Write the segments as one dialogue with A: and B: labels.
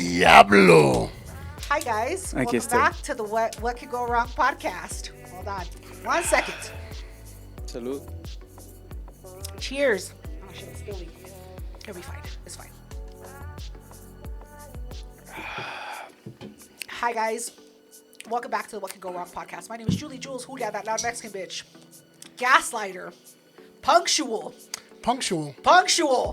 A: Diablo.
B: Hi guys, welcome back to the What Could Go Wrong podcast. Hold on, 1 second.
C: Salud.
B: Cheers. Oh shit, it's spilling. It'll be fine. It's fine. Hi guys, welcome back to the What Could Go Wrong podcast. My name is Julie Jules. Julia, that loud Mexican bitch. Gaslighter. Punctual.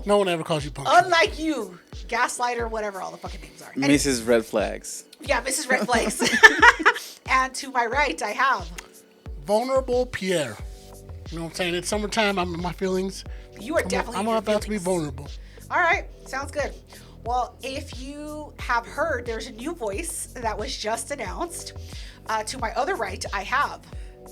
A: No one ever calls you punctual.
B: Unlike you, gaslighter, whatever all the fucking names are. Anyway,
C: Mrs. Red Flags.
B: Yeah, Mrs. Red Flags. And to my right, I have
A: vulnerable Pierre. You know what I'm saying? It's summertime. I'm in my feelings.
B: You are definitely.
A: I'm about to be vulnerable.
B: All right, sounds good. Well, if you have heard, there's a new voice that was just announced. To my other right, I have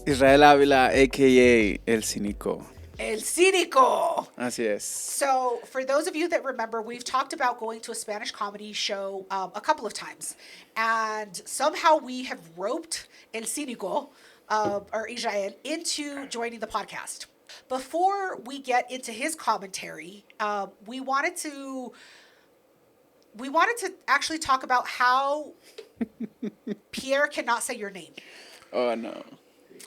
C: Israel Ávila, a.k.a. El Cínico.
B: El Cínico.
C: Así es.
B: So, for those of you that remember, we've talked about going to a Spanish comedy show a couple of times. And somehow we have roped El Cínico, or Israel, into joining the podcast. Before we get into his commentary, we wanted to actually talk about how Pierre cannot say your name.
C: Oh, no.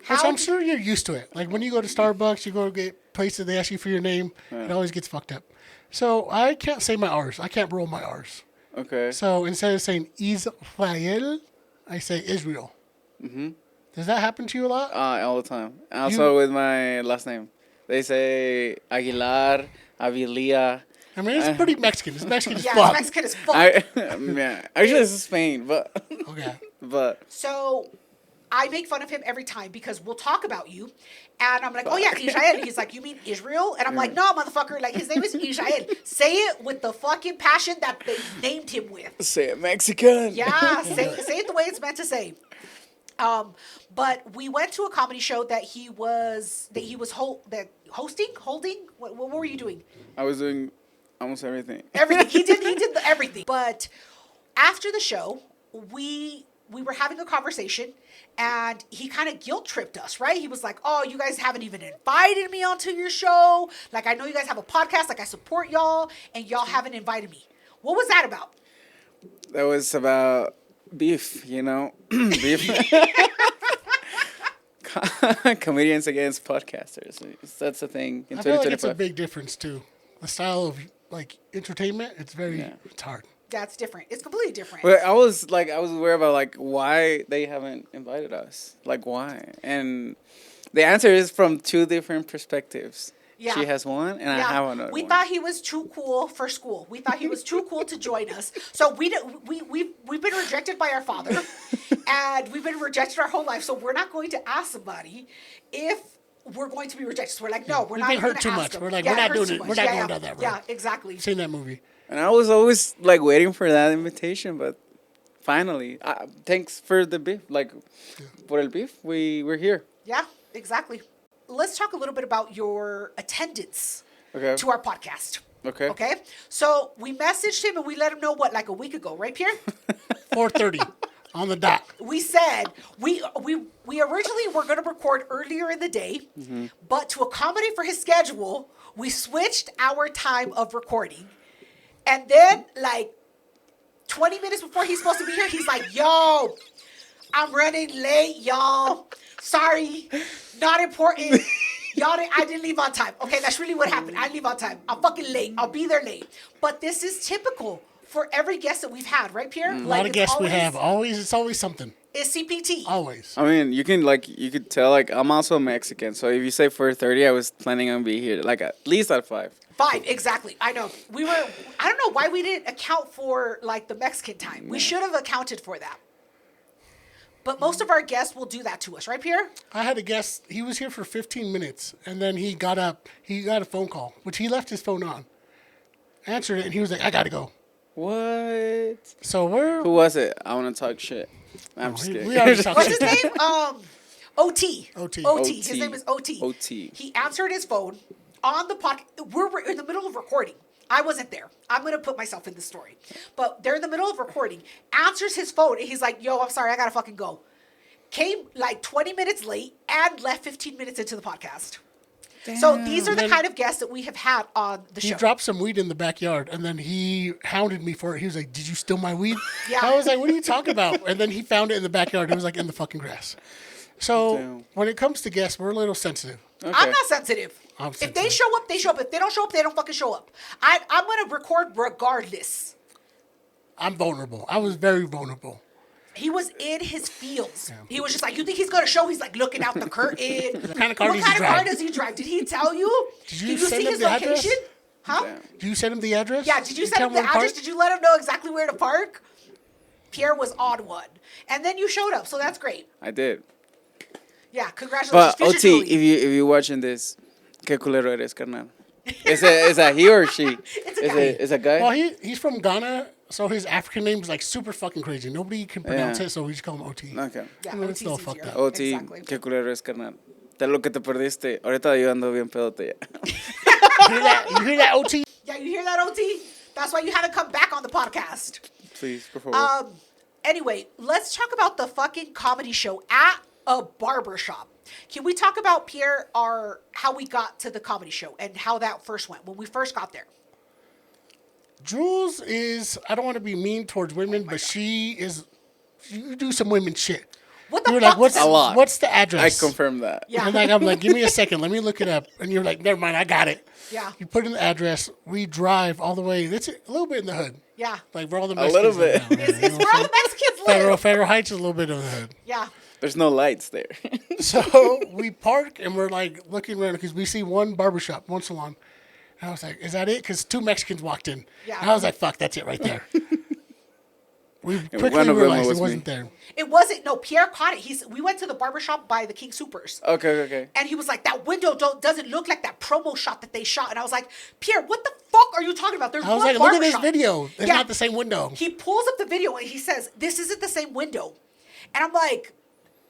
A: Which I'm sure you're used to it. Like when you go to Starbucks, you go to get places, they ask you for your name. Yeah. It always gets fucked up. So I can't say my R's. I can't roll my R's.
C: Okay.
A: So instead of saying Israel, I say Israel. Mm-hmm. Does that happen to you a lot?
C: All the time. Also with my last name. They say Aguilar, Avilia.
A: I mean, it's pretty Mexican. It's Mexican as fuck.
B: Yeah, it's Mexican as fuck.
C: Actually, it's Spain, but...
A: Okay.
B: So... I make fun of him every time because we'll talk about you. And I'm like, oh, yeah, Israel. He's like, you mean Israel? And I'm like, no, motherfucker. Like, his name is Israel. Say it with the fucking passion that they named him with.
C: Say it Mexican.
B: Yeah, say it the way it's meant to say. But we went to a comedy show that he was hosting. What were you doing?
C: I was doing almost everything.
B: Everything. He did everything. But after the show, we were having a conversation, and he kind of guilt tripped us, right? He was like, oh, you guys haven't even invited me onto your show. Like, I know you guys have a podcast. Like, I support y'all, and y'all haven't invited me. What was that about?
C: That was about beef, you know? Beef. Comedians against podcasters. That's the thing.
A: I feel like it's a big difference, too. The style of, like, entertainment, it's hard.
B: That's different. It's completely different.
C: But I was aware about like why they haven't invited us. Like why? And the answer is from two different perspectives. Yeah. She has one and I have another.
B: We thought he was too cool for school. We thought he was too cool to join us. So we've been rejected by our father, and we've been rejected our whole life. So we're not going to ask somebody if we're going to be rejected. So we're like, no, we're not going to ask them.
A: We've been hurt too much. We're like, we're not doing it. We're not going down that road.
B: Yeah, exactly.
A: Seen that movie.
C: And I was always like waiting for that invitation, but finally, thanks for the beef. Like, for el beef, we're here.
B: Yeah, exactly. Let's talk a little bit about your attendance to our podcast. Okay. So we messaged him and we let him know like a week ago, right, Pierre?
A: 4:30 on the dot.
B: We said we originally were going to record earlier in the day, but to accommodate for his schedule, we switched our time of recording. And then, like, 20 minutes before he's supposed to be here, he's like, yo, I'm running late, y'all. Sorry, not important. I didn't leave on time. Okay, that's really what happened. I didn't leave on time. I'm fucking late. I'll be there late. But this is typical for every guest that we've had, right, Pierre?
A: A lot of guests we have. It's always something.
B: It's CPT.
A: Always.
C: I mean, you could tell, like, I'm also Mexican. So if you say 4:30, I was planning on being here, like, at least at 5.
B: 5, exactly. I know. I don't know why we didn't account for, like, the Mexican time. We should have accounted for that. But most of our guests will do that to us, right, Pierre?
A: I had a guest. He was here for 15 minutes, and then he got up. He got a phone call, which he left his phone on. Answered it, and he was like, I got to go.
C: What?
A: So
C: Who was it? I want to talk shit. I'm just kidding.
B: What's his name? OT.
A: OT.
B: His name is OT.
C: OT.
B: He answered his phone on the podcast. We're in the middle of recording. I wasn't there. I'm going to put myself in the story. But they're in the middle of recording. Answers his phone. And he's like, yo, I'm sorry. I got to fucking go. Came like 20 minutes late and left 15 minutes into the podcast.
C: Damn.
B: So these are the kind of guests that we have had on the show.
A: He dropped some weed in the backyard, and then he hounded me for it. He was like, "Did you steal my weed?"
B: Yeah.
A: I was like, "What are you talking about?" And then he found it in the backyard. It was like in the fucking grass. So when it comes to guests, we're a little sensitive.
B: Okay. I'm not sensitive. If they show up, they show up. If they don't show up, they don't fucking show up. I'm going to record regardless.
A: I'm vulnerable. I was very vulnerable.
B: He was in his feels. Yeah. He was just like, you think he's going to show? He's like looking out the curtain.
A: What kind of car
B: does he drive? Did he tell you?
A: Did you see his location? Address?
B: Huh?
A: Yeah. Did you send him the address?
B: Yeah, did you send him the address? Did you let him know exactly where to park? Pierre was on one. And then you showed up, so that's great.
C: I did.
B: Yeah, congratulations.
C: But OT, if you're watching this, ¿qué culero eres, carnal? Is that he or she? It's a guy.
A: Well, he's from Ghana, so his African name is like super fucking crazy. Nobody can pronounce it, so we just call him OT.
C: Okay.
B: Yeah,
A: I mean, it's still fucked up.
C: OT, exactly. ¿Qué culero es, carnal? Te lo que te perdiste. Ahorita yo ando bien pedote ya.
A: You hear that, OT?
B: Yeah, you hear that, OT? That's why you had to come back on the podcast.
C: Please, por favor.
B: Anyway, let's talk about the fucking comedy show at a barbershop. Can we talk about, Pierre, how we got to the comedy show and how that first went, when we first got there?
A: Jules is, I don't want to be mean towards women, but she do some women shit.
B: What the fuck?
A: Like, what's the address?
C: I confirm that.
B: Yeah.
A: And I'm like, give me a second. Let me look it up. And you're like, never mind. I got it.
B: Yeah.
A: You put in the address. We drive all the way. It's a little bit in the hood.
B: Yeah.
A: Like where all the Mexicans
C: little bit.
A: live now, right?
B: It's where all the Mexicans live.
A: Federal Heights is a little bit of the hood.
B: Yeah.
C: There's no lights there.
A: So we park and we're like looking around because we see one barbershop, one salon. And I was like, is that it? Because 2 Mexicans walked in.
B: Yeah.
A: And I was like, fuck, that's it right there. We quickly
C: one of them
A: realized
C: was
A: it wasn't
C: me.
A: there.
B: It wasn't. No, Pierre caught it. We went to the barbershop by the King Supers.
C: Okay.
B: And he was like, that window doesn't look like that promo shot that they shot. And I was like, Pierre, what the fuck are you talking about? There's
A: I was
B: one
A: like, look at
B: barbershop.
A: this video. It's not the same window.
B: He pulls up the video and he says, this isn't the same window. And I'm like,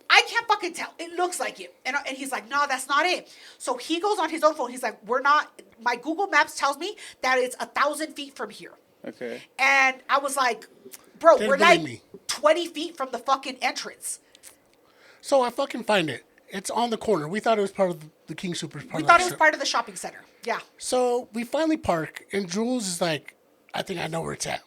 B: I can't fucking tell. It looks like it. And he's like, no, that's not it. So he goes on his own phone. He's like, my Google Maps tells me that it's 1,000 feet from here.
C: Okay.
B: And I was like, bro, we're like
A: me.
B: 20 feet from the fucking entrance.
A: So I fucking find it. It's on the corner. We thought it was part of the King Supers.
B: We thought it was part of the shopping center. Yeah.
A: So we finally park, and Jules is like, I think I know where it's at.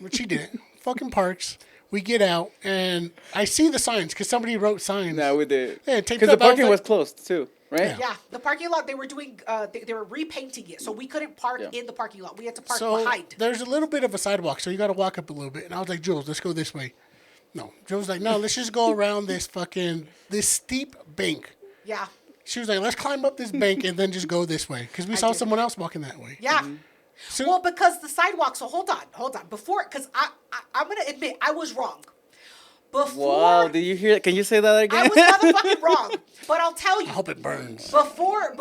A: But she didn't. Fucking parks. We get out, and I see the signs, because somebody wrote signs.
C: No, we did.
A: Yeah,
C: because the parking was closed, too, right?
B: Yeah, the parking lot, they were doing, they were repainting it, so we couldn't park in the parking lot. We had to park behind.
A: There's a little bit of a sidewalk, so you got to walk up a little bit. And I was like, Jules, let's go this way. No. Jules was like, no, let's just go around this steep bank.
B: Yeah.
A: She was like, let's climb up this bank and then just go this way. Because we saw someone else walking that way.
B: Yeah.
C: Mm-hmm.
B: So, well, because the sidewalk, so hold on. Before, because I'm going to admit, I was wrong.
C: Wow, did you hear? Can you say that again?
B: I was motherfucking wrong, but I'll tell you.
A: I hope it burns.
B: Before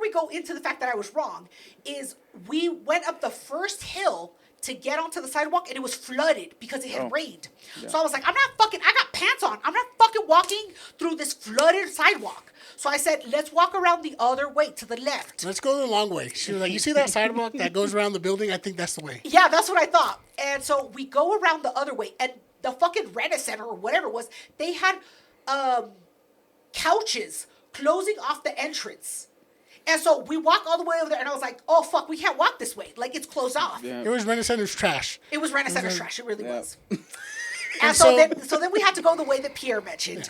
B: we go into the fact that I was wrong, is we went up the first hill to get onto the sidewalk, and it was flooded because it had rained. Yeah. So I was like, I got pants on. I'm not fucking walking through this flooded sidewalk. So I said, let's walk around the other way to the left.
A: Let's go the long way. She was like, you see that sidewalk that goes around the building? I think that's the way.
B: Yeah, that's what I thought. And so we go around the other way, and the fucking Rent Center or whatever it was, they had couches closing off the entrance. And so we walk all the way over there, and I was like, oh, fuck, we can't walk this way. Like, it's closed off.
A: Yeah. It was Rent Center's trash.
B: It was Rent Center's trash. It really was. And so then we had to go the way that Pierre mentioned.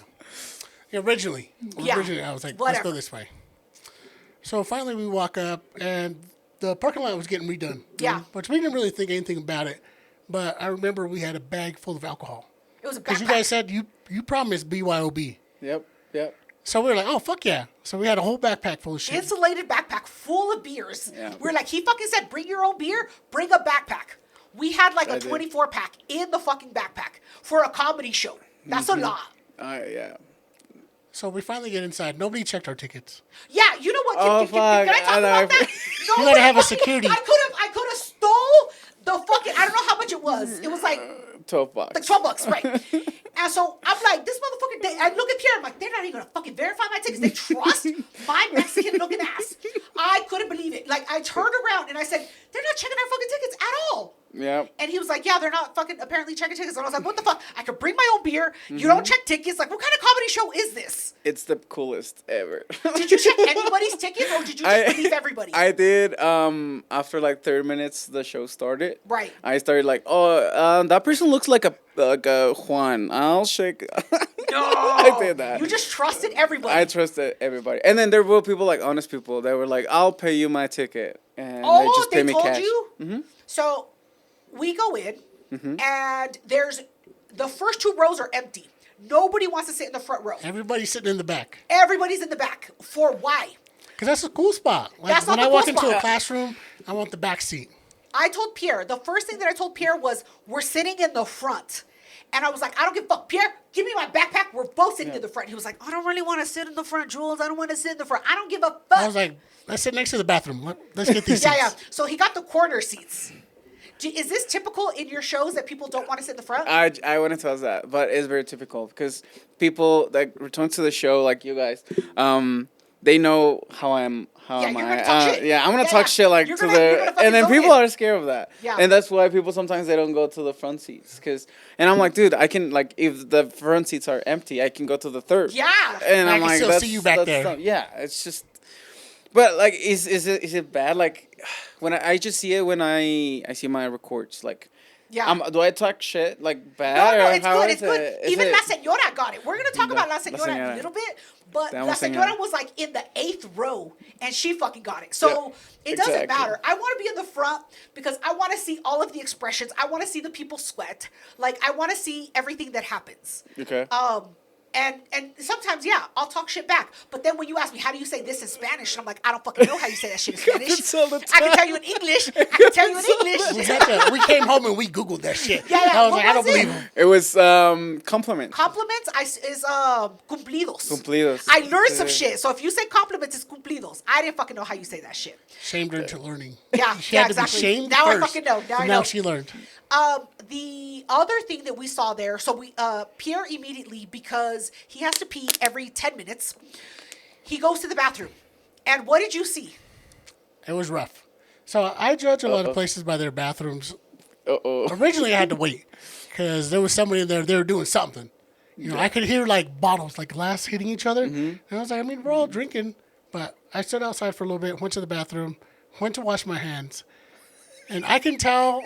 A: Yeah, originally, I was like, let's go this way. So finally we walk up, and the parking lot was getting redone.
B: Yeah.
A: But we didn't really think anything about it. But I remember we had a bag full of alcohol.
B: It was a backpack.
A: Because you guys said you promised BYOB.
C: Yep.
A: So we were like, oh, fuck yeah. So we had a whole backpack full of shit.
B: Insulated backpack full of beers.
C: Yeah.
B: We were like, he fucking said, bring your own beer, bring a backpack. We had like a 24-pack in the fucking backpack for a comedy show. That's a lot.
C: Yeah.
A: So we finally get inside. Nobody checked our tickets.
B: Yeah, you know what? Can I talk about that?
A: You gotta have a security.
B: I could have stole the fucking, I don't know how much it was. It was like
C: $12.
B: Like $12, right? And so I'm like, this motherfucker, I look at Pierre, I'm like, they're not even gonna fucking verify my tickets. They trust my Mexican looking ass. I couldn't believe it. Like, I turned around and I said, they're not checking our fucking tickets at all.
C: Yep.
B: And he was like, yeah, they're not fucking apparently checking tickets. And I was like, what the fuck? I could bring my own beer. You don't check tickets. Like, what kind of comedy show is this?
C: It's the coolest ever.
B: Did you check anybody's tickets or did you just believe everybody?
C: I did. After like 30 minutes, the show started.
B: Right.
C: I started like, that person looks like a Juan. I'll shake.
B: No.
C: I did that.
B: You just trusted everybody.
C: I trusted everybody. And then there were people, like honest people, that were like, I'll pay you my ticket. And they just pay me
B: told
C: cash.
B: You?
C: Mm-hmm.
B: So we go in, and there's the first 2 rows are empty. Nobody wants to sit in the front row.
A: Everybody's sitting in the back.
B: Everybody's in the back. For why?
A: Because that's a cool spot. Like,
B: That's not
A: when
B: the
A: I walk
B: cool
A: into a
B: spot.
A: classroom, I want the back seat.
B: I told Pierre, the first thing that I told Pierre was, we're sitting in the front. And I was like, I don't give a fuck. Pierre, give me my backpack. We're both sitting in the front. He was like, I don't really want to sit in the front, Jules. I don't want to sit in the front. I don't give a fuck.
A: I was like, let's sit next to the bathroom. Let's get these seats.
B: Yeah. So he got the corner seats. Is this typical in your shows that people don't want to sit in the front?
C: I wouldn't tell us that, but it's very typical because people that return to the show, like you guys, they know how I'm. How
B: Yeah,
C: am
B: you're
C: I?
B: gonna talk shit.
C: Yeah, I'm gonna
B: Yeah,
C: talk
B: yeah.
C: shit like
B: You're
C: to
B: gonna
C: the,
B: fucking
C: and then
B: go
C: people
B: in.
C: are scared of that.
B: Yeah.
C: And that's why people sometimes they don't go to the front seats, and I'm like, dude, I can like if the front seats are empty, I can go to the third.
B: Yeah.
C: And
A: I
C: I'm
A: can
C: like,
A: still
C: that's,
A: see you back
C: that's
A: there.
C: yeah, it's just. But like, is it bad? Like, when I just see it when I see my records, like.
B: Yeah.
C: Do I talk shit like bad?
B: No,
C: or
B: it's
C: how
B: good.
C: is
B: It's good.
C: it? Is
B: Even
C: it-
B: La Señora got it. We're going to talk about La Señora in
C: Señora.
B: a little bit, but
C: That
B: La
C: was
B: Señora
C: Señora.
B: was like in the 8th row, and she fucking got it. So
C: Yeah,
B: it doesn't
C: exactly.
B: matter. I want to be in the front because I want to see all of the expressions. I want to see the people sweat. Like, I want to see everything that happens.
C: Okay.
B: And sometimes, yeah, I'll talk shit back. But then when you ask me, how do you say this in Spanish? And I'm like, I don't fucking know how you say that shit in Spanish.
C: Happens all the
B: I can
C: time.
B: tell you in English. I can tell you in English.
A: We came home and we Googled that shit.
B: Yeah.
A: I was
B: What
A: like, I don't
B: was it?
A: believe him.
C: It was compliments.
B: Compliments is cumplidos.
C: Cumplidos.
B: I learned some
C: Yeah.
B: shit. So if you say compliments, it's cumplidos. I didn't fucking know how you say that shit.
A: Shamed her into learning.
B: Yeah,
A: she
B: yeah,
A: had to
B: exactly.
A: be shamed
B: Now I
A: first.
B: fucking know. Now
A: So
B: I
A: now
B: know.
A: she learned.
B: The other thing that we saw there, so we Pierre immediately, because he has to pee every 10 minutes, he goes to the bathroom. And what did you see?
A: It was rough. So I judge a lot of places by their bathrooms.
C: Uh-oh.
A: Originally, I had to wait because there was somebody in there. They were doing something. You know, I could hear like bottles, like glass hitting each other. And I was like, I mean, we're all drinking. But I stood outside for a little bit, went to the bathroom, went to wash my hands. And I can tell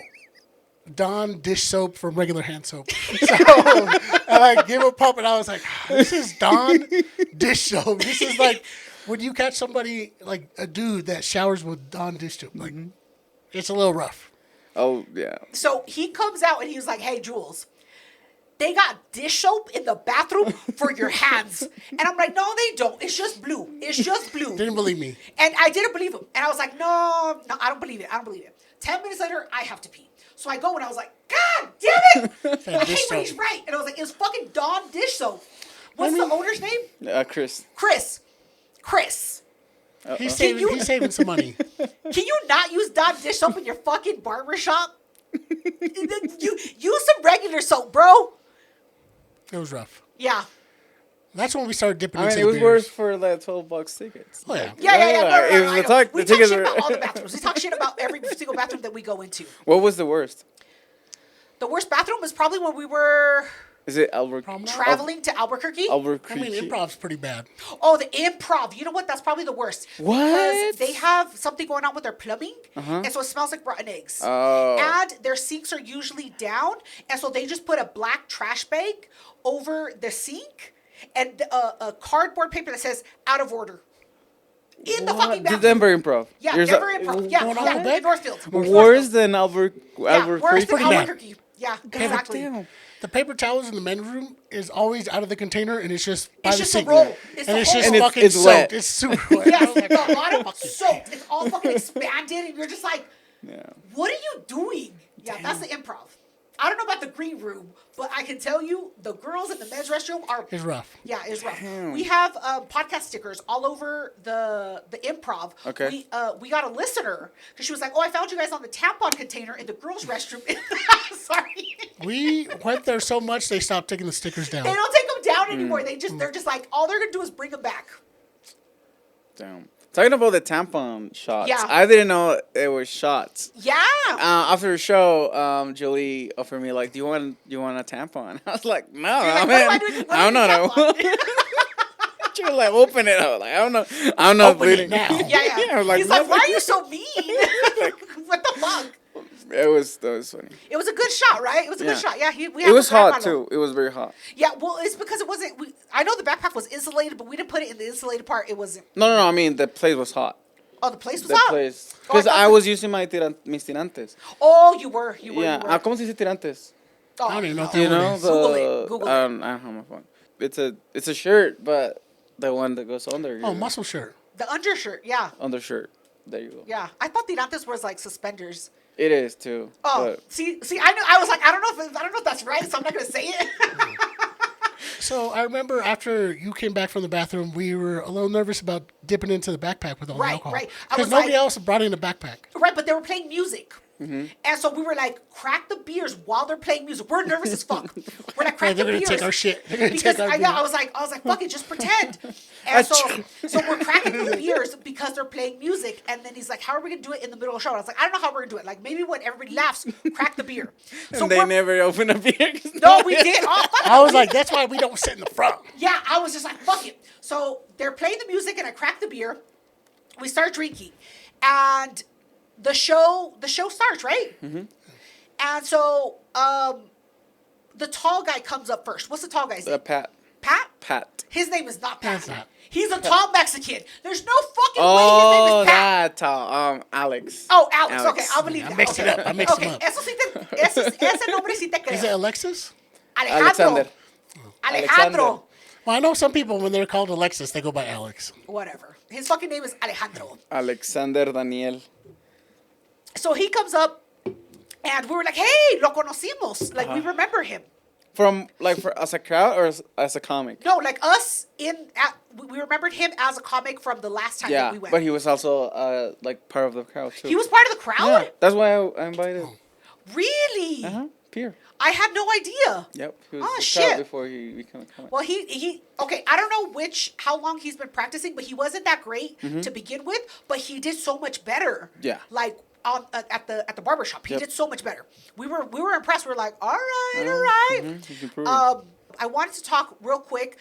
A: Dawn dish soap from regular hand soap. So I gave a pump and I was like, this is Dawn dish soap. This is like when you catch somebody, like a dude that showers with Dawn dish soap. Like, it's a little rough.
C: Oh, yeah.
B: So he comes out and he was like, hey, Jules, they got dish soap in the bathroom for your hands. And I'm like, no, they don't. It's just blue. It's just blue.
A: Didn't believe me.
B: And I didn't believe him. And I was like, no, I don't believe it. I don't believe it. 10 minutes later, I have to pee. So I go and I was like, God damn it! I hate when he's right. And I was like, it was fucking Dawn dish soap. What's the owner's name?
C: Chris.
B: Chris.
A: He's saving some money.
B: Can you not use Dawn dish soap in your fucking barbershop? You use some regular soap, bro.
A: It was rough.
B: Yeah.
A: That's when we started dipping
C: I
A: into
C: mean, it was
A: the
C: worse
A: beers.
C: for like $12 tickets.
A: Oh, yeah.
B: Yeah.
C: It
B: No,
C: was
B: I
C: the
B: know.
C: talk-
B: We
C: the
B: talk
C: tickets
B: shit
C: were-
B: about all the bathrooms. We talk shit about every single bathroom that we go into.
C: What was the worst?
B: The worst bathroom was probably when we were
C: Is it Albert?
B: traveling to Albuquerque.
C: Albuquerque.
A: I mean, improv's pretty bad.
B: Oh, the improv. You know what? That's probably the worst.
C: What?
B: Because they have something going on with their plumbing, and so it smells like rotten eggs.
C: Oh.
B: And their sinks are usually down, and so they just put a black trash bag over the sink and a cardboard paper that says "out of order" in the fucking bathroom.
C: Denver Improv.
B: Yeah,
C: Yours
B: Denver
C: are-
B: Improv. Yeah,
A: Going on
B: yeah,
A: the back?
B: in Northfield.
C: Worse than Albuquerque.
B: Yeah, worse than
A: Pretty bad.
B: Albuquerque. Yeah, exactly.
C: Damn.
A: The paper towels in the men's room is always out of the container, and it's just by
B: It's
A: the
B: just a
A: sink.
B: roll. It's
A: and
B: a
A: it's
B: whole
A: just
B: roll.
A: fucking
C: it's
A: soaked.
C: wet.
A: It's super wet.
B: Yes, the bottom soaked. It's all fucking expanded, and you're just like,
C: Yeah.
B: what are you doing? Yeah, that's the improv. I don't know about the green room, but I can tell you the girls in the men's restroom are.
A: It's rough.
B: Yeah, it's rough. We have podcast stickers all over the improv.
C: Okay.
B: We got a listener because she was like, "Oh, I found you guys on the tampon container in the girls' restroom." Sorry.
A: We went there so much they stopped taking the stickers down.
B: They don't take them down anymore. They're just like all they're gonna do is bring them back.
C: Damn. Talking about the tampon shots.
B: Yeah.
C: I didn't know it was shots.
B: Yeah.
C: After the show, Julie offered me like, "Do you want a tampon?" I was like, "No,
B: You're like,
C: I don't know." She was like, "Open it." I was like, "I don't know. I'm not bleeding
A: now."
B: Yeah.
C: I was like,
B: He's like, why are you so mean? What the fuck?
C: That was funny.
B: It was a good shot, right? It was a good shot. Yeah,
C: It was hot too. It was very hot.
B: Yeah, well, it's because it wasn't. I know the backpack was insulated, but we didn't put it in the insulated part. It wasn't.
C: No. I mean, the place was hot.
B: Oh, the place was
C: The
B: hot.
C: place,
B: Oh,
C: because I
B: thought
C: was using mis tirantes.
B: Oh, you were.
C: Yeah.
B: You were.
C: ¿Cómo se dice tirantes?
B: Oh,
A: I don't even know what
C: You
A: that
C: know
A: one is.
B: Google it.
C: I don't have my phone. It's a shirt, but the one that goes under.
A: Oh, muscle shirt.
B: The undershirt. Yeah.
C: Undershirt. There you go.
B: Yeah. I thought tirantes was like suspenders.
C: It is too.
B: Oh,
C: but
B: see, I knew. I was like, I don't know if that's right, so I'm not gonna say it.
A: So I remember after you came back from the bathroom, we were a little nervous about dipping into the backpack with all the alcohol.
B: Right.
A: Because nobody else brought in a backpack.
B: Right, but they were playing music.
C: Mm-hmm.
B: And so we were like, crack the beers while they're playing music. We're nervous as fuck. We're like, crack
A: They're
B: the
A: gonna
B: beers.
A: take our shit. They're gonna
B: Because
A: take our
B: I
A: beer.
B: was like, fuck it, just pretend. And so we're cracking the beers because they're playing music. And then he's like, how are we gonna do it in the middle of the show? And I was like, I don't know how we're gonna do it. Like maybe when everybody laughs, crack the beer. So
C: and they never open a beer.
B: No, we did. Oh, fuck
A: I
B: it.
A: was like, that's why we don't sit in the front.
B: Yeah, I was just like, fuck it. So they're playing the music and I crack the beer. We start drinking. And the show starts, right? Mm-hmm. And so the tall guy comes up first. What's the tall guy's name?
C: Pat.
B: Pat?
C: Pat.
B: His name is not Pat.
A: That's not.
B: He's a tall Mexican. There's no fucking way his name is Pat.
C: That Alex.
B: Oh, Alex. Okay, I'll believe that.
A: I mixed
B: okay.
A: it up. I mixed
B: okay.
A: them up.
B: Ese nombre sí te creo.
A: Is it Alexis?
C: Alexander.
B: Alejandro.
A: Well, I know some people, when they're called Alexis, they go by Alex.
B: Whatever. His fucking name is Alejandro.
C: Alexander Daniel.
B: So he comes up, and we were like, hey, lo conocimos. Like, we remember him.
C: From, as a crowd or as a comic?
B: No, like us we remembered him as a comic from the last time that we went.
C: But he was also, part of the crowd, too.
B: He was part of the crowd?
C: Yeah, that's why I invited.
B: Really?
C: Uh-huh, Pierre.
B: I had no idea.
C: Yep. He was
B: Oh,
C: the
B: shit.
C: crowd before he became a comic.
B: Well, okay, I don't know how long he's been practicing, but he wasn't that great to begin with, but he did so much better.
C: Yeah.
B: Like, at the barbershop. He did so much better. We were impressed. We were like, all right.
C: He's improving.
B: I wanted to talk real quick.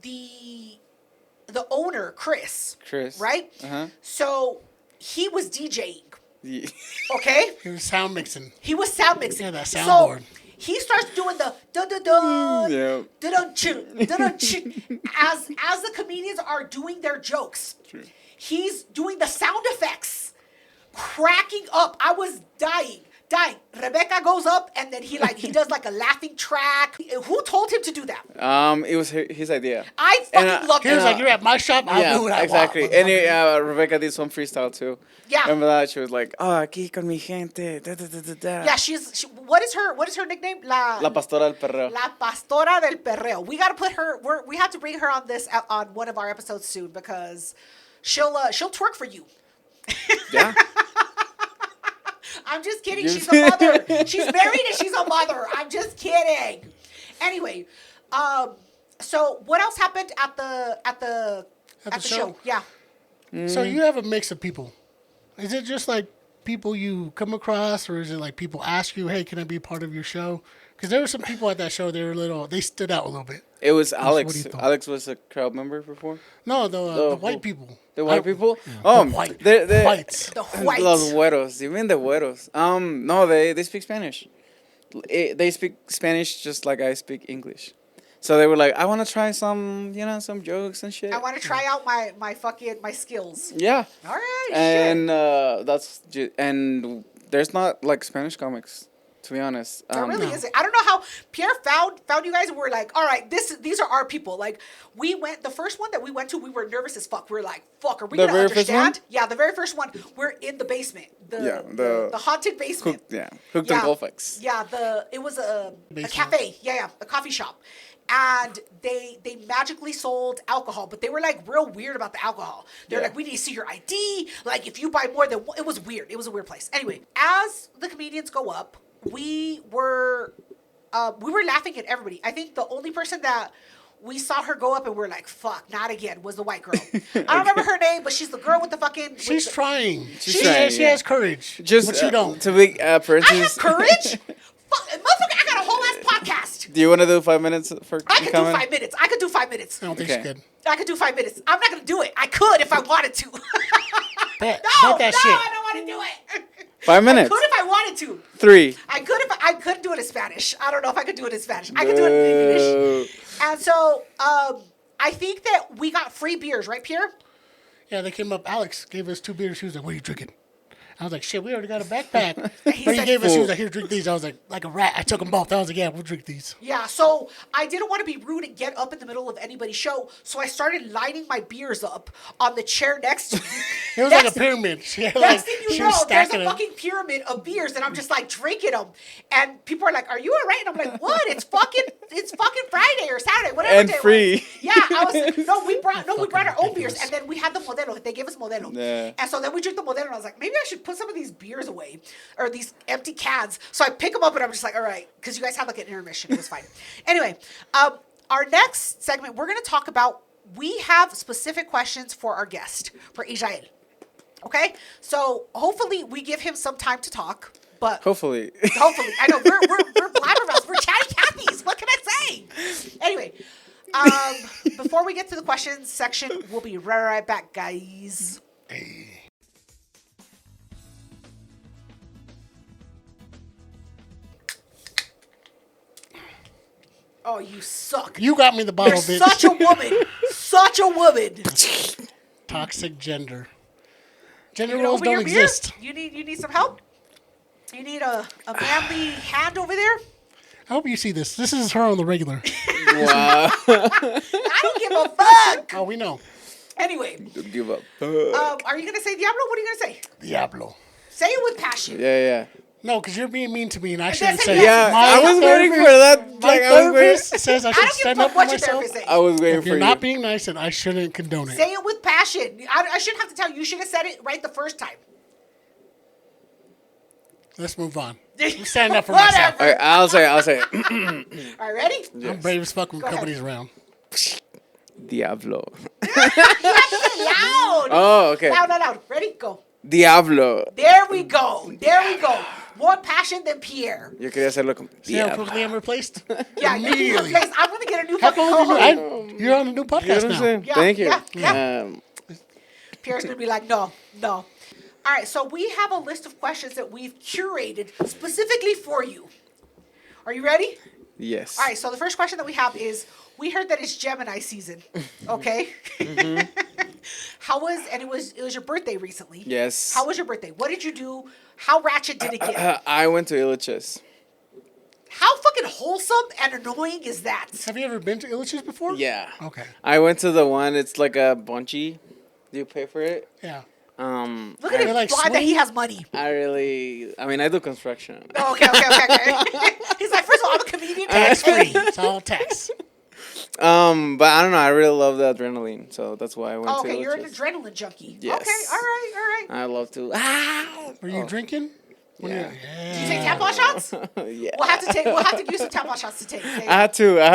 B: The owner, Chris. Right?
C: Uh-huh.
B: So he was DJing.
C: Yeah.
B: Okay?
A: He was sound mixing.
B: He was sound mixing.
A: Yeah, that soundboard.
B: So he starts doing the dun-dun-dun,
C: Yeah.
B: dun-dun-chun, dun-dun-chun. As the comedians are doing their jokes.
C: True.
B: He's doing the sound effects. Cracking up. I was dying. Rebecca goes up and then he does like a laughing track. Who told him to do that?
C: It was his idea.
B: I fucking loved
A: He
B: it.
A: was like, you're at my shop, I'll do what I
C: exactly.
A: want.
C: And Rebecca did some freestyle too.
B: Yeah.
C: Remember that? She was like, aquí con mi gente. Da, da, da, da, da.
B: Yeah, what is her nickname?
C: La Pastora del Perreo.
B: La Pastora del Perreo. We gotta put her. We have to bring her on on one of our episodes soon because she'll twerk for you.
C: Yeah.
B: I'm just kidding. She's a mother. She's married and she's a mother. I'm just kidding. Anyway, so what else happened at the show? Yeah.
A: So you have a mix of people. Is it just like people you come across, or is it like people ask you, hey, can I be part of your show? Because there were some people at that show, they stood out a little bit.
C: It was
A: What
C: Alex.
A: do you think?
C: Alex was a crowd member before.
A: No, the white people.
C: The white people?
A: Yeah.
C: Oh,
A: The white-
C: they're
A: whites.
B: The whites.
C: Los güeros. You mean the güeros? No, they speak Spanish. They speak Spanish just like I speak English. So they were like, I want to try some jokes and shit.
B: I want to try out my skills.
C: Yeah.
B: All right.
C: And and there's not like Spanish comics, to be honest.
B: There really isn't. I don't know how Pierre found you guys and we're like, all right, these are our people. Like the first one that we went to, we were nervous as fuck. We were like, fuck, are we gonna understand? Yeah, the very first one, we're in the basement. The haunted basement.
C: Hooked on Colfax.
B: Yeah, it was a cafe. Yeah, a coffee shop. And they magically sold alcohol, but they were like real weird about the alcohol. They're like, we need to see your ID. Like if you buy more than one, it was weird. It was a weird place. Anyway, as the comedians go up, we were laughing at everybody. I think the only person that we saw her go up and we're like, fuck, not again, was the white girl. I don't remember her name, but she's the girl with the fucking...
A: She's trying.
C: She's trying,
A: She has courage.
C: Just,
A: but you don't.
C: To be
B: I have
C: parentheses.
B: courage? Fuck, motherfucker, I got a whole ass podcast.
C: Do you want to do 5 minutes for
B: I could
C: comment?
B: do 5 minutes. I could do 5 minutes.
A: I don't think
C: Okay.
A: she could.
B: I could do 5 minutes. I'm not going to do it. I could if I wanted to.
A: Bet
B: No,
A: that
B: no,
A: shit.
B: I don't want to do it.
C: 5 minutes.
B: I could if I wanted to.
C: 3.
B: I could do it in Spanish. I don't know if I could do it in Spanish. I could do it in English. And so I think that we got free beers, right, Pierre?
A: Yeah, they came up. Alex gave us 2 beers. She was like, "What are you drinking?" I was like, "Shit, we already got a backpack." But he
B: said,
A: gave us. She was like, "Here, drink these." I was like a rat. I took them both. I was like, "Yeah, we'll drink these."
B: Yeah, so I didn't want to be rude and get up in the middle of anybody's show, so I started lining my beers up on the chair next to me.
A: It was like a pyramid. She had,
B: Next thing you
A: she
B: know,
A: was
B: there's
A: stacking
B: a
A: them.
B: fucking pyramid of beers, and I'm just like drinking them. And people are like, "Are you alright?" And I'm like, "What? It's fucking Friday or Saturday, whatever
C: And
B: day it
C: free.
B: was." Yeah, I was we brought our own beers, and then we had the Modelo. They gave us Modelo,
C: Yeah.
B: and so then we drink the Modelo. And I was like, maybe I should put some of these beers away or these empty cans. So I pick them up, and I'm just like, all right, because you guys had like an intermission. It was fine. Anyway, our next segment, we're going to talk about. We have specific questions for our guest, for Israel. Okay, so hopefully we give him some time to talk, but
C: Hopefully.
B: I know we're blabbermouths, we're chatty Cathy's. What can I say? Anyway, before we get to the questions section, we'll be right back, guys. Oh, you suck.
A: You got me the bottle,
B: You're
A: bitch.
B: such a woman. Such a woman.
A: Toxic gender. Gender
B: You gonna
A: roles
B: open
A: don't
B: your beer?
A: exist.
B: You need some help? You need a manly hand over there?
A: I hope you see this. This is her on the regular.
C: Wow.
B: I don't give a fuck.
A: Oh, we know.
B: Anyway,
C: Don't give up.
B: are you gonna say Diablo? What are you gonna say?
A: Diablo.
B: Say it with passion.
C: Yeah.
A: No, because you're being mean to me, and I
B: That's
A: shouldn't
B: it,
A: say
B: yeah.
A: it.
C: Yeah, I was waiting for that.
A: My
C: Like, I was
A: therapist
C: waiting.
A: says I
B: I
A: should
B: don't give a
A: stand up
B: fuck
A: for
B: what your
A: myself.
B: therapist say.
C: I was waiting
A: If
C: for
A: you're
C: you.
A: not being nice, then I shouldn't condone it.
B: Say it with passion. I shouldn't have to tell you. You should have said it right the first time.
A: Let's move on. I'm standing up for myself.
B: Whatever.
C: All right, I'll say it.
B: All right, ready?
A: I'm brave as fuck when
B: Go ahead.
A: company's around.
C: Diablo.
B: You have to say loud.
C: Oh, okay.
B: Loud. Ready? Go.
C: Diablo.
B: There we go. More passion than Pierre.
C: Yo quería hacerlo con
A: See how
C: Diablo.
A: quickly I'm replaced?
B: Yeah, you
A: Immediately.
B: replace. I'm gonna get a new
A: How
B: fucking
A: come
B: co-host.
A: you're on a new
C: You know
A: podcast
C: what I'm
A: now?
C: saying?
B: Yeah,
C: Thank you.
B: yeah. Pierre's gonna be like, no. All right, so we have a list of questions that we've curated specifically for you. Are you ready?
C: Yes.
B: All right, so the first question that we have is, we heard that it's Gemini season, okay? It was your birthday recently.
C: Yes.
B: How was your birthday? What did you do? How ratchet did it get?
C: I went to Illich's.
B: How fucking wholesome and annoying is that?
A: Have you ever been to Illich's before?
C: Yeah.
A: Okay.
C: I went to the one. It's like a bungee. Do you pay for it?
A: Yeah.
B: Look at him,
A: like
B: glad that he
A: swing?
B: has money.
C: I do construction.
B: Oh, okay. He's like, first of all, I'm a comedian.
A: Tax free. It's all tax.
C: But I don't know. I really love the adrenaline, so that's why I went
B: Oh,
C: to
B: okay, you're an
C: Illich's.
B: adrenaline junkie.
C: Yes.
B: Okay, all right.
C: I love to.
A: Were you drinking?
C: Yeah.
B: Did you take tampon shots?
C: Yeah.
B: We'll have to use some tampon shots to take. Okay?
C: I had to.
B: All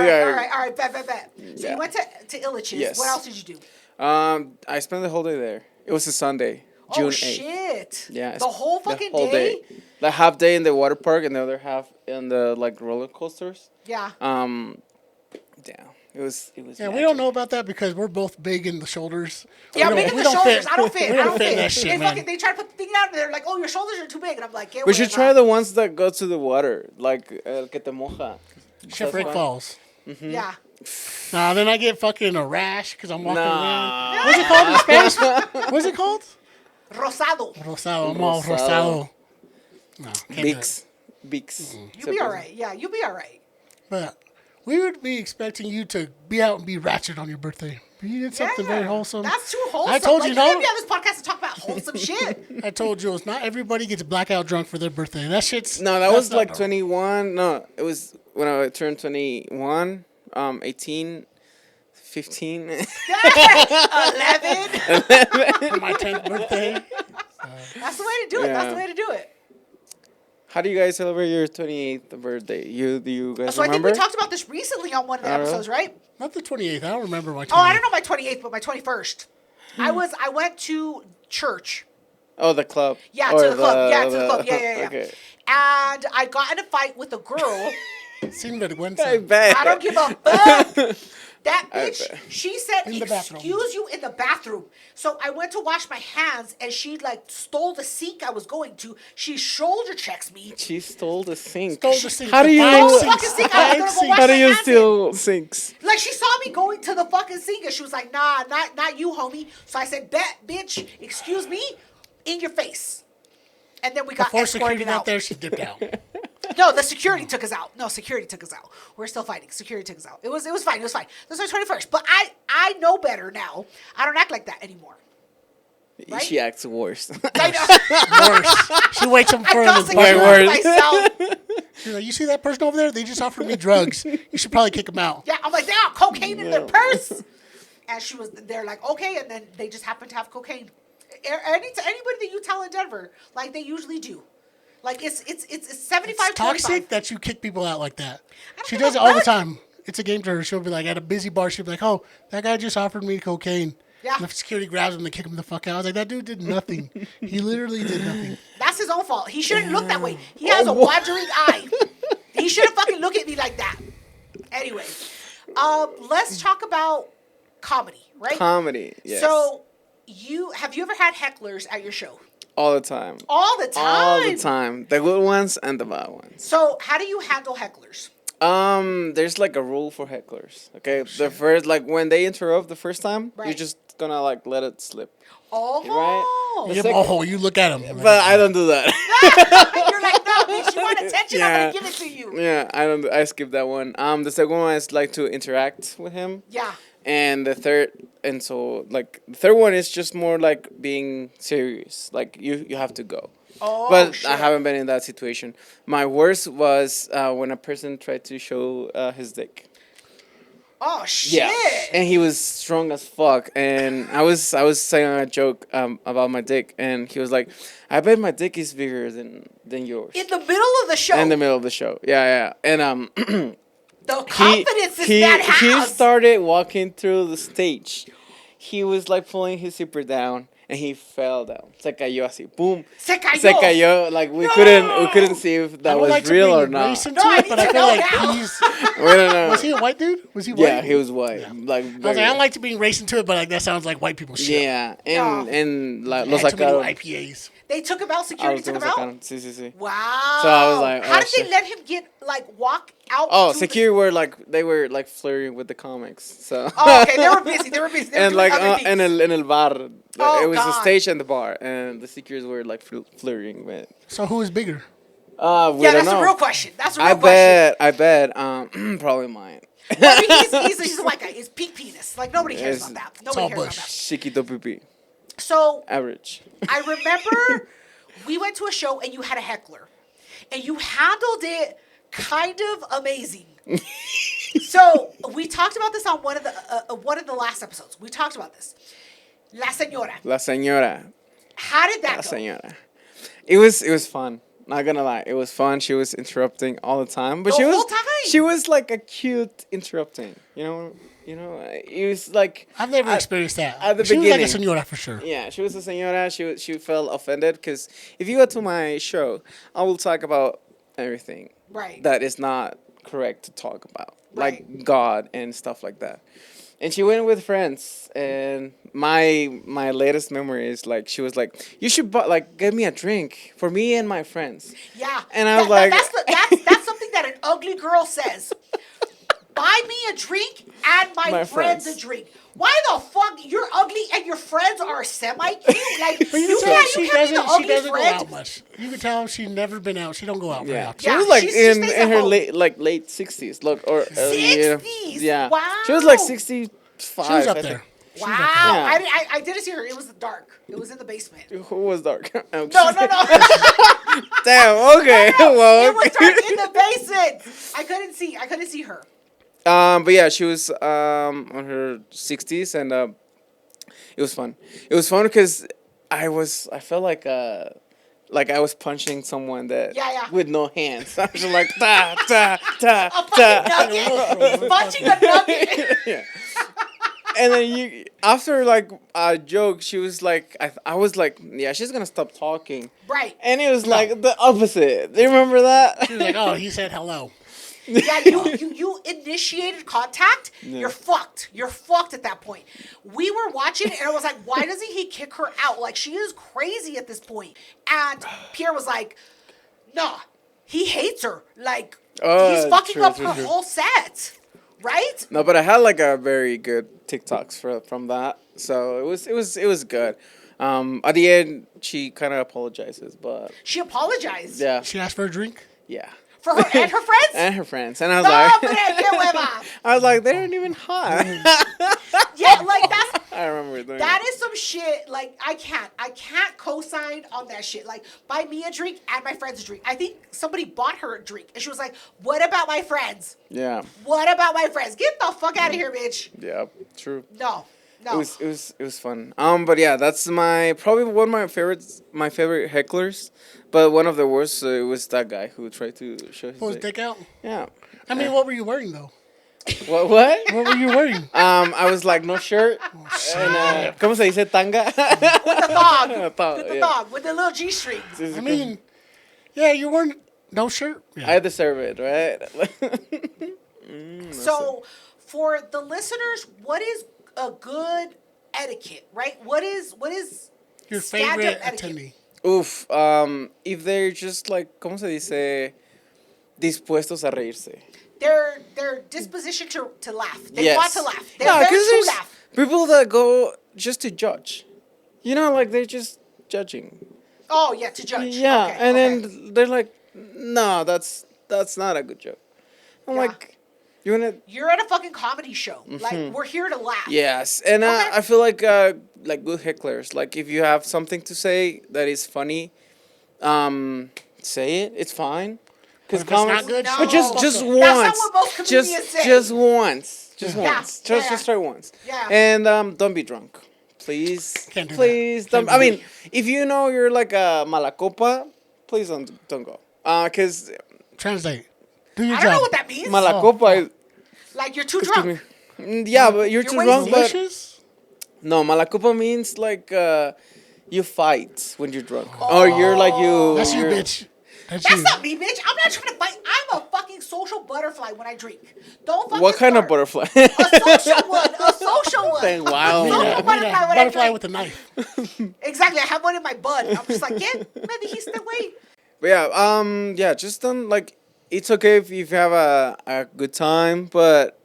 B: right. Bet. So
C: Yeah.
B: you went to Illich's.
C: Yes.
B: What else did you do?
C: I spent the whole day there. It was a Sunday, June 8th.
B: Oh shit!
C: Yeah.
B: The whole fucking
C: whole
B: day?
C: The half day in the water park and the other half in the like roller coasters.
B: Yeah.
C: Yeah. It was.
A: Yeah, we
C: magic.
A: don't know about that because we're both big in the shoulders.
B: Yeah,
A: We
B: big
A: don't-
B: in
A: we
B: the
A: don't
B: shoulders. I don't fit.
A: We don't fit in that shit, man.
B: They try to put the thing out and they're like, "Oh, your shoulders are too big," and I'm like,
C: We should try the ones that go to the water, like que te moja.
A: Ship Rick
C: fun.
A: Falls.
B: Yeah.
A: Nah, then I get fucking a rash because I'm walking
C: Nah.
A: around. What's it called in Spanish? What's it called?
B: Rosado.
A: Rosado. I'm all
C: Rosado.
A: rosado. No, can't do it.
C: Beaks.
B: You'll be all right. Yeah, you'll be all right.
A: But we would be expecting you to be out and be ratchet on your birthday. You did something very wholesome.
B: That's too wholesome.
A: I told
B: like,
A: you,
B: can't
A: no.
B: be on this podcast to talk about wholesome shit.
A: I told Jules, not everybody gets blackout drunk for their birthday. That shit's...
C: No, that
A: that's
C: was
A: not
C: like
A: normal.
C: 21. No, it was when I turned 21, 18, 15.
B: 11.
A: For my 10th birthday.
B: That's the way to do it.
C: Yeah.
B: That's the way to do it.
C: How do you guys celebrate your 28th birthday? Do you guys
B: So
C: remember?
B: I think we talked about this recently on one of the episodes, right?
A: Not the 28th. I don't remember my 28th.
B: Oh, I don't know my 28th, but my 21st. I went to church.
C: Oh, the club.
B: Yeah, to the club. Yeah, to the club. Yeah.
C: Okay.
B: And I got in a fight with a girl.
A: Sin vergüenza.
C: I bet.
B: I don't give a fuck. That
C: I
B: bitch,
C: bet.
B: she said,
A: In the bathroom.
B: excuse you, in the bathroom. So I went to wash my hands, and she, like, stole the sink I was going to. She shoulder checks me.
C: She stole the sink.
A: Stole the sink.
C: How do you
B: Stole the
C: know?
B: fucking sink. I was gonna go wash
C: How do
B: my
C: you
B: hands
C: steal sinks?
B: in. Like, she saw me going to the fucking sink, and she was like, nah, not you, homie. So I said, bet, bitch, excuse me, in your face. And then we got
A: Before security
B: escorted
A: got
B: out.
A: there, she dipped out.
B: No, the security took us out. No, security took us out. We're still fighting. Security took us out. It was fine. It was fine. This was my 21st. But I know better now. I don't act like that anymore. Right?
C: She acts worse.
B: I know.
A: Worse. She waits up
B: I
A: for
B: got
A: the
C: Way
B: security
C: worse.
B: myself.
A: She's like, you see that person over there? They just offered me drugs. You should probably kick them out.
B: Yeah, I'm like, they got cocaine in their purse. And they're like, okay. And then they just happen to have cocaine. Anybody that you tell in Denver, like they usually do. Like it's 75
A: It's toxic
B: 25.
A: that you kick people out like that. She
B: give
A: does
B: a
A: it all the
B: fuck.
A: time. It's a game to her. She'll be like at a busy bar. She'll be like, "Oh, that guy just offered me cocaine."
B: Yeah.
A: And the security grabs him and kick him the fuck out. I was like, "That dude did nothing. He literally did nothing."
B: That's his own fault. He shouldn't look that way. He has a wandering eye. He shouldn't fucking look at me like that. Anyway, let's talk about comedy, right?
C: Comedy. Yes.
B: So, have you ever had hecklers at your show?
C: all the time.
B: All the time.
C: All the time. The good ones and the bad ones.
B: So, how do you handle hecklers?
C: There's like a rule for hecklers. Okay, the first when they interrupt the first time,
B: Right.
C: you're just gonna let it slip.
B: Oh,
C: Right.
A: You look at him.
C: But I don't do that.
B: You're like, no, bitch, you want attention? I'm
C: Yeah.
B: gonna give it to you.
C: Yeah, I don't. I skip that one. The second one is like to interact with him.
B: Yeah.
C: And the third one is just more like being serious. Like you have to go.
B: Oh,
C: But
B: shit.
C: I haven't been in that situation. My worst was when a person tried to show his dick.
B: Oh shit.
C: Yeah, and he was strong as fuck. And I was saying a joke about my dick, and he was like, "I bet my dick is bigger than yours."
B: In the middle of the show.
C: In the middle of the show, yeah. And
B: the confidence this man has.
C: he started walking through the stage. He was like pulling his zipper down, and he fell down. Se cayó así, boom.
B: Se cayó.
C: Se cayó. Like we couldn't see if
A: I
C: that
A: would
C: was
A: like to
C: real
A: bring
C: or not.
A: race into
B: No, I
A: it,
B: need
A: but I
B: to
A: feel
B: know
A: like
B: now.
A: he's.
C: We don't know.
A: Was he a white dude? Was he white?
C: Yeah, he was white. Like
A: I was like, I don't like to bring race into it, but like that sounds like white people shit.
C: yeah,
B: No.
C: and
A: They
C: los
A: had too many
C: sacaron.
A: IPAs.
B: They took him out. Security took him out.
C: Sí, sí, sí.
B: Wow.
C: So I was like,
B: how
C: oh,
B: did they
C: shit.
B: let him walk out?
C: Oh,
B: to
C: security were they were flirting with the comics. So.
B: Oh, okay. They were busy. They were busy. They were
C: And
B: doing
C: like
B: other things.
C: in el bar,
B: Oh,
C: it was
B: God.
C: a stage and the bar, and the securities were flirting with.
A: So who is bigger?
C: We
B: Yeah,
C: don't
B: that's
C: know.
B: a real question. That's a real
C: I
B: question.
C: bet. Probably mine.
B: Well, I mean, he's a white guy. He's peak penis. Like nobody cares
C: It's-
B: about that.
A: all
B: Nobody cares
A: bush.
B: about that.
C: Chiquito pipi,
B: So
C: average.
B: I remember we went to a show and you had a heckler, and you handled it kind of amazing. So we talked about this on one of the last episodes. We talked about this. La señora.
C: La señora.
B: How did that
C: La
B: go?
C: señora. It was fun. Not gonna lie, it was fun. She was interrupting all the time, but
B: The
C: she was
B: whole time?
C: she was like a cute interrupting. You know. It was like
A: I've never experienced that.
C: at the
A: she was like a
C: beginning.
A: señora for sure.
C: Yeah, she was a señora. She felt offended because if you go to my show, I will talk about everything
B: Right.
C: that is not correct to talk about,
B: Right.
C: like God and stuff like that. And she went with friends, and my latest memory is like she was like, "You should get me a drink for me and my friends."
B: Yeah.
C: And I was like-
B: that's something that an ugly girl says. Buy me a drink and my friends a drink. Why the fuck you're ugly and your friends are semi-cute? Like
A: But you
B: you
A: can tell
B: can't
A: she
B: be the
A: doesn't. She
B: ugly
A: doesn't go out
B: friend.
A: much. You can tell she's never been out. She don't go out very
C: Yeah,
A: often.
C: she
B: Yeah,
C: was like
B: she
C: in
B: stays at
C: her
B: home.
C: late 60s. Look, or
B: 60s?
C: Yeah,
B: Wow.
C: she was like 65.
A: She was up
C: I
A: there.
C: think.
B: Wow.
C: Yeah.
B: I didn't see her. It was dark. It was in the basement.
C: Who was dark?
B: No.
C: Damn. Okay. Well.
B: It was dark in the basement. I couldn't see her.
C: But yeah, she was on her 60s, and it was fun. It was fun because I felt like a like I was punching someone that
B: Yeah.
C: with no hands. I was just like ta ta ta
B: A fucking
C: ta.
B: nugget. He's punching a nugget.
C: Yeah. And then after like a joke, she was like, I was like, yeah, she's gonna stop talking.
B: Right.
C: And it was like the opposite. Do you remember that?
A: She was like, oh, he said hello.
B: Yeah, you initiated contact.
C: Yeah.
B: You're fucked. You're fucked at that point. We were watching and I was like, why doesn't he kick her out? Like, she is crazy at this point. And Pierre was like, nah, he hates her. Like, he's fucking
C: true,
B: up
C: true,
B: her
C: true.
B: whole set. Right?
C: No, but I had like a very good TikToks from that, so it was good. At the end, she kind of apologizes, but
B: She apologized.
C: yeah,
A: She asked for a drink.
C: yeah,
B: For her and her friends?
C: and her friends, and I was
B: No,
C: like,
B: hombre, qué hueva.
C: I was like, they aren't even hot.
B: Yeah, like that's
C: I remember doing
B: that is some shit. Like I can't co-sign on that shit. Like buy me a drink and my friends a drink. I think somebody bought her a drink and she was like, "What about my friends?
C: Yeah,
B: What about my friends? Get the fuck out of here, bitch."
C: yeah, true.
B: No.
C: It was fun. But yeah, that's probably one of my favorite hecklers. But one of the worst was that guy who tried to show his
A: Pull his
C: dick.
A: dick out.
C: Yeah.
A: I mean, what were you wearing though?
C: What?
A: What were you wearing?
C: I was like no shirt. And, ¿cómo se dice tanga?
B: With the thong.
C: Thong,
B: With the
C: yeah.
B: thong. With the little G strings.
A: I mean, yeah, you weren't no shirt. Yeah.
C: I deserve it, right?
B: So for the listeners, what is a good etiquette, right? What is
A: Your
B: stand-up
A: favorite
B: etiquette?
A: attendee.
C: Oof. If they're just like, ¿cómo se dice? Dispuestos a reírse.
B: Their disposition to laugh. They
C: Yes.
B: want to laugh. They're
C: No,
B: there
C: 'cause
B: to
C: there's
B: laugh.
C: people that go just to judge. You know, like they're just judging.
B: Oh yeah, to judge.
C: Yeah,
B: Okay,
C: and
B: okay.
C: then they're like, no, that's not a good joke. I'm
B: Yeah.
C: like, you wanna?
B: You're at a fucking comedy show. Like we're here to laugh.
C: Yes, and
B: Okay.
C: I feel like good hecklers. Like if you have something to say that is funny, say it. It's fine. Because
A: But if it's not good,
B: No.
C: but just
B: That's
C: once,
B: not what most comedians say.
C: just once, just
B: Yeah.
C: once,
B: Yeah.
C: just try once.
B: Yeah.
C: And don't be drunk, please.
A: Can't do that.
C: Please
A: Can't
C: don't.
A: do
C: I mean, if you know you're like a malacopa, please don't go. Cause
A: Translate. Do your
B: I
A: job.
B: don't know what that means.
C: malacopa is.
B: Like you're too
C: Excuse
B: drunk.
C: me. Yeah, but you're too
B: wasted.
C: drunk. But
A: Malicious?
C: no, malacopa means like you fight when you're drunk, or you're like you.
A: That's you,
C: you're-
A: bitch. That's
B: That's
A: you.
B: not me, bitch. I'm not trying to fight. I'm a fucking social butterfly when I drink. Don't fucking
C: What kind of
B: start.
C: butterfly?
B: A social one. A social one.
C: Dang, wow.
B: A
A: I
B: social
A: need a
B: butterfly when I
A: butterfly
B: drink.
A: with a knife.
B: Exactly. I have one in my bud. I'm just like, yeah, maybe he's the way.
C: But yeah, just don't like. It's okay if you have a good time, but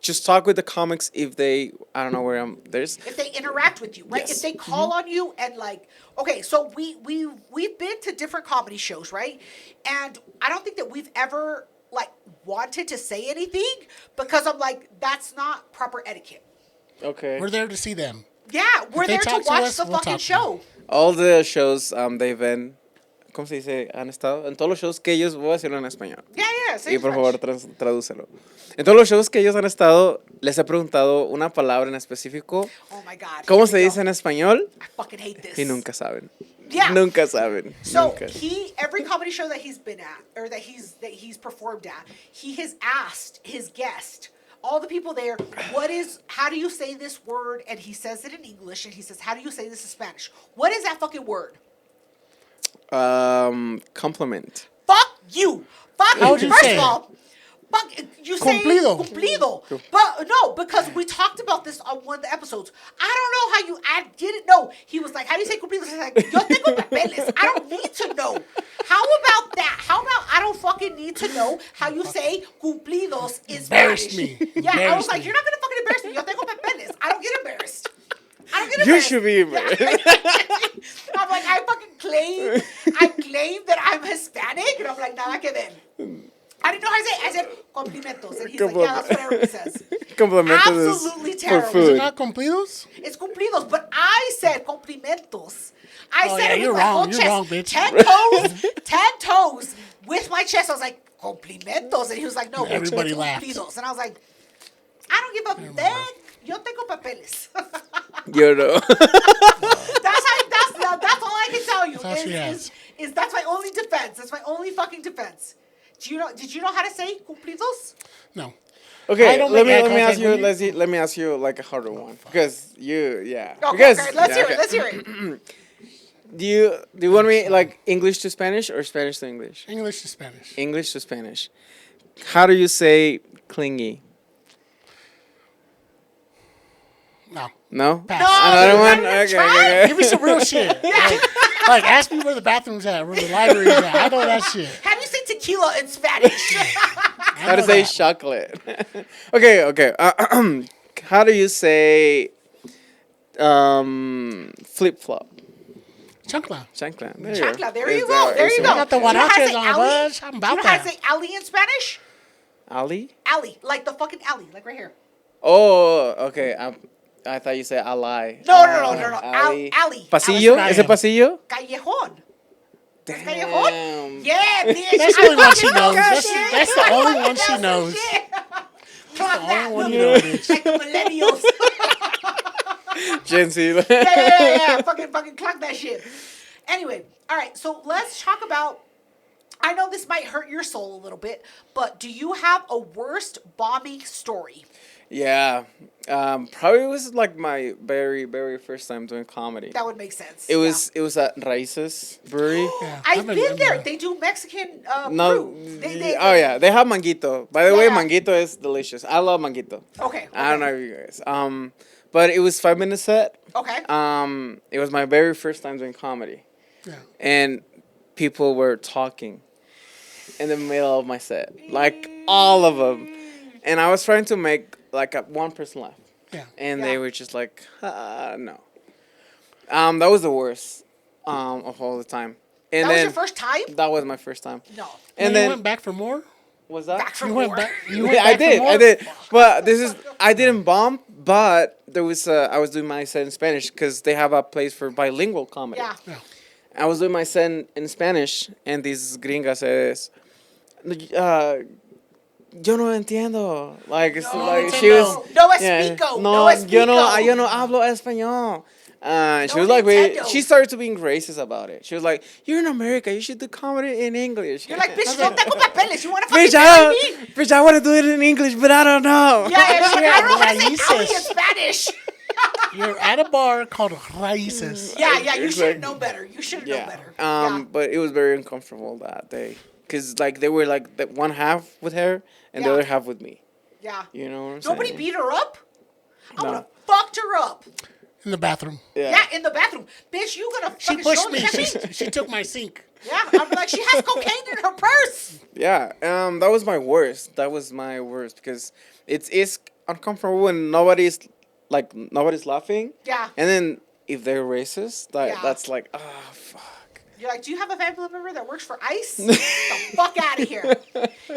C: just talk with the comics if they. I don't know where there's.
B: If they interact with you, right?
C: Yes.
B: If they call on you and like, okay, so we've been to different comedy shows, right? And I don't think that we've ever like wanted to say anything because I'm like, that's not proper etiquette.
C: Okay.
A: We're there to see them.
B: Yeah, we're
A: they
B: there to
A: talk to
B: watch
A: us,
B: the
A: we'll
B: fucking
A: talk to them.
B: show.
C: All the shows they've been. ¿Cómo se dice? Han estado en todos los shows que ellos. Voy a decirlo en español.
B: Yeah, say
C: Y por
B: French.
C: favor, tradúcelo. En todos los shows que ellos han estado, les he preguntado una palabra en específico.
B: Oh my God.
C: ¿Cómo
B: here
C: se
B: we
C: dice
B: go.
C: en español?
B: I fucking hate this.
C: Y nunca saben.
B: Yeah.
C: Nunca saben.
B: So
C: Nunca.
B: every comedy show that he's been at or that he's performed at, he has asked his guest, all the people there, how do you say this word? And he says it in English and he says, how do you say this in Spanish? What is that fucking word?
C: Compliment.
B: Fuck you. Fuck
A: How
B: you.
A: would you
B: First
A: say
B: of all, fuck you say
A: Cumplido.
B: cumplido. But no, because we talked about this on one of the episodes. I don't know I didn't know. He was like, how do you say cumplido? He's like, yo tengo papeles. I don't need to know. How about that? How about I don't fucking need to know how you say cumplidos in
A: Embarrassed
B: Spanish?
A: me.
B: Yeah, I was
A: Embarrassed
B: like,
A: me.
B: you're not gonna fucking embarrass me. Yo tengo papeles. I don't get embarrassed. I don't get
C: You
B: embarrassed.
C: should be embarrassed.
B: I'm like, I fucking claim that I'm Hispanic, and I'm like, nada que ver. I didn't know how to say it. I said complimentos, and he's like, yeah, that's what everybody says.
C: Complimentos is
B: Absolutely
C: for
B: terrible.
A: Is
C: food.
A: it not cumplidos?
B: It's cumplidos, but I said complimentos. I
A: Oh,
B: said
A: yeah,
B: it
A: you're
B: with my whole
A: wrong. You're
B: chest.
A: wrong, bitch.
B: 10 toes with my chest. I was like, complimentos, and he was like, no, bitch,
A: Everybody
B: it's
A: laughed.
B: cumplidos. And I was like, I don't give a fuck. Yo tengo papeles.
C: You know.
B: That's all I can tell you.
A: That's all she has.
B: only defense. That's my only fucking defense. Did you know how to say cumplidos?
A: No.
C: Okay,
A: don't
C: let
A: make eye
C: me ask
A: contact
C: you. Let me ask you like a harder one because
B: Okay,
C: because
B: okay. Let's hear it. Let's hear it.
C: Do you want me like English to Spanish or Spanish to English?
A: English to Spanish.
C: English to Spanish. How do you say clingy?
A: No.
C: No?
A: Pass.
B: No,
C: Another
B: you
C: one?
B: gotta
C: Okay,
B: try.
C: okay.
A: Give me some real shit. Like, ask me where the bathroom's at, where the library's at. I know that shit.
B: How do you say tequila in Spanish?
C: How to say chocolate? Okay. How do you say flip flop?
A: Chancla.
C: Chancla.
B: Chancla. There you go. There you go.
A: I got the
B: Do you know how to
A: huaraches
B: say
A: on the
B: alley?
A: bus. I'm
B: Do
A: about
B: you know how to
A: that.
B: say alley in Spanish?
C: Ali?
B: Alley, like the fucking alley, like right here.
C: Oh, okay. I thought you said ally.
B: No.
C: Alley.
B: Alley.
C: Pasillo?
A: Alley.
C: Is it pasillo?
B: Callejón.
C: Damn.
B: Callejón. Yeah, bitch.
A: That's the only one she knows.
B: Shit.
A: That's the only one she knows.
B: Clock that.
A: only one
B: Look,
A: you know, bitch.
B: like the millennials.
C: Gen Z.
B: yeah. Fucking clock that shit. Anyway, all right. So let's talk about. I know this might hurt your soul a little bit, but do you have a worst bombing story?
C: Yeah. Probably was like my very, very first time doing comedy.
B: That would make sense.
C: It was at Raíces Brewery.
A: Yeah,
B: I've been there. They do Mexican
C: No,
B: brew.
C: oh yeah, they have manguito. By the way,
B: Yeah.
C: manguito is delicious. I love manguito.
B: Okay.
C: I don't know if you guys. But it was 5 minute set.
B: Okay.
C: It was my very first time doing comedy,
A: Yeah.
C: and people were talking in the middle of my set, like all of them, and I was trying to make like one person laugh,
A: Yeah.
C: and
B: Yeah.
C: they were just like, no. That was the worst of all the time. And
B: That was
C: then
B: your first time?
C: that was my first time.
B: No.
C: And
A: you
C: then
A: went back for more?
C: was that?
B: Back from
A: You went
B: war.
A: back. You went
C: Yeah,
A: back for more?
C: I did. But I didn't bomb, but there was I was doing my set in Spanish because they have a place for bilingual comedy.
B: Yeah.
A: Yeah.
C: I was doing my set in Spanish, and this gringa says, yo no entiendo. Like, it's like she was.
B: No explico. No explico.
C: Yo no hablo español. She
B: No
C: was like,
B: Nintendo.
C: she started to being racist about it. She was like, you're in America, you should do comedy in English.
B: You're like, bitch, no tengo papeles. You want to
C: bitch,
B: fucking me?
C: I want to do it in English, but I don't know.
B: Yeah, she's like, I don't know how to say
A: Raíces.
B: alley in Spanish.
A: You're at a bar called Raíces.
B: Yeah, you should have
C: Exactly.
B: known better. You should have known better.
C: But it was very uncomfortable that day. Because, like, they were, like, the one half with her and the
B: Yeah.
C: other half with me.
B: Yeah.
C: You know what I'm
B: Nobody
C: saying?
B: beat her up? I
C: No.
B: would have fucked her up.
A: In the bathroom.
B: Yeah, in the bathroom. Bitch, you gonna
A: She
B: fucking
A: pushed
B: show
A: me.
B: me.
A: She took my sink.
B: Yeah, I'm like, she has cocaine in her purse.
C: Yeah, that was my worst. That was my worst because it's uncomfortable when nobody's laughing.
B: Yeah.
C: And then if they're racist,
B: Yeah.
C: that's like, fuck.
B: You're like, do you have a family member that works for ICE? Get the fuck out of here.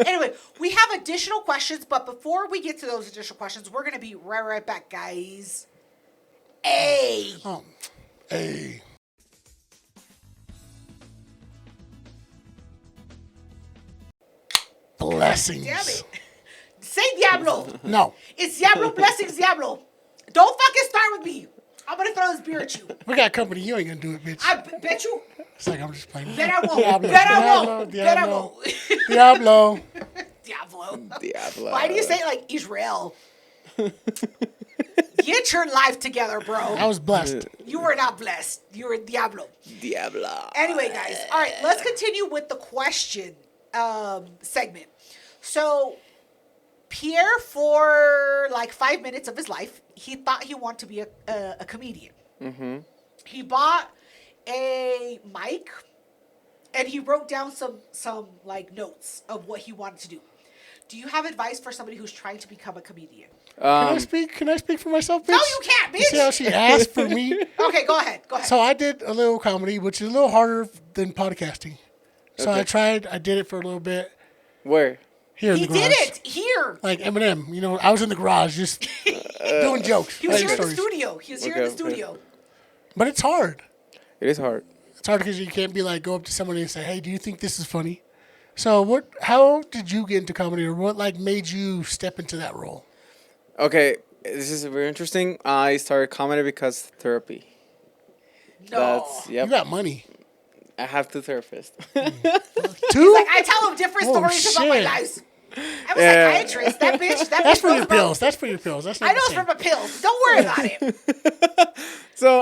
B: Anyway, we have additional questions, but before we get to those additional questions, we're going to be right back, guys. Hey.
A: Oh. Hey. Blessings.
B: Damn it. Say Diablo.
A: No.
B: It's Diablo blessings, Diablo. Don't fucking start with me. I'm going to throw this beer at you.
A: We got company. You ain't gonna do it, bitch.
B: I bet you.
A: It's like I'm just playing.
B: Bet I won't.
A: Diablo.
B: Bet I
A: Diablo.
B: won't. Bet I
A: Diablo.
B: won't.
A: Diablo.
B: Diablo.
C: Diablo.
B: Why do you say it like Israel? Get your life together, bro.
A: I was blessed.
B: You were not blessed. You were Diablo.
C: Diablo.
B: Anyway, guys. All right, let's continue with the question segment. So, Pierre, for like 5 minutes of his life, he thought he wanted to be a comedian. Mm-hmm. He bought a mic, and he wrote down some like notes of what he wanted to do. Do you have advice for somebody who's trying to become a comedian?
A: Can I speak? Can I speak for myself, bitch?
B: No, you can't,
A: You see how
B: bitch.
A: she asked for me?
B: Okay, go ahead. Go ahead.
A: So I did a little comedy, which is a little harder than podcasting. So I did it for a little bit
C: Where?
A: here in
B: He
A: the garage.
B: did it here.
A: Like Eminem, you know, I was in the garage just doing jokes.
B: He was
A: telling
B: here in the
A: stories.
B: studio. He was here in the
C: Okay, okay.
B: studio.
A: But it's hard.
C: It is hard.
A: It's hard because you can't be like, go up to somebody and say, hey, do you think this is funny? So how did you get into comedy, or what like made you step into that role?
C: Okay, this is very interesting. I started comedy because therapy.
B: No.
C: Yep.
A: You got money.
C: I have two therapists.
A: Two?
B: Like, I tell him different stories about my lives. I'm a psychiatrist. That bitch.
A: That's for your pills. That's for your pills. That's not
B: I know it's for my pills. Don't worry about it.
C: So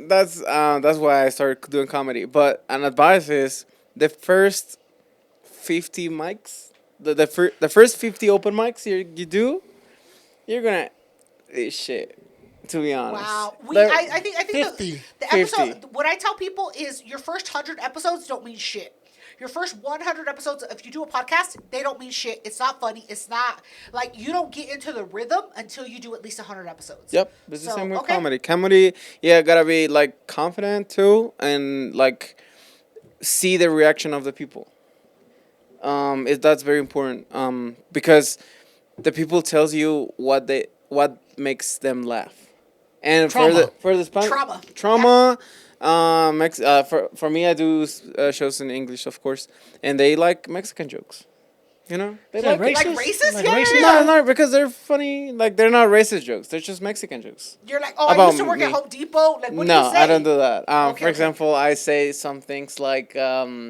C: that's why I started doing comedy. But an advice is the first 50 mics, the first 50 open mics you do, you're gonna eat shit. To be honest.
B: Wow. I think
A: 50.
B: the episode. 50. What I tell people is your first 100 episodes don't mean shit. Your first 100 episodes, if you do a podcast, they don't mean shit. It's not funny. It's not, like, you don't get into the rhythm until you do at least 100 episodes.
C: Yep. It's the same with comedy. Comedy, gotta be, like, confident, too, and, like, see the reaction of the people. That's very important, because the people tells you what makes them laugh. And
A: trauma.
C: for the trauma. For me, I do shows in English, of course, and they like Mexican jokes. You know, they
B: like racist.
A: Like racist?
C: No, because they're funny. Like, they're not racist jokes. They're just Mexican jokes.
B: You're like, I used to work at Home Depot. Like, what do you say?
C: No, I don't do that. For example, I say some things like, this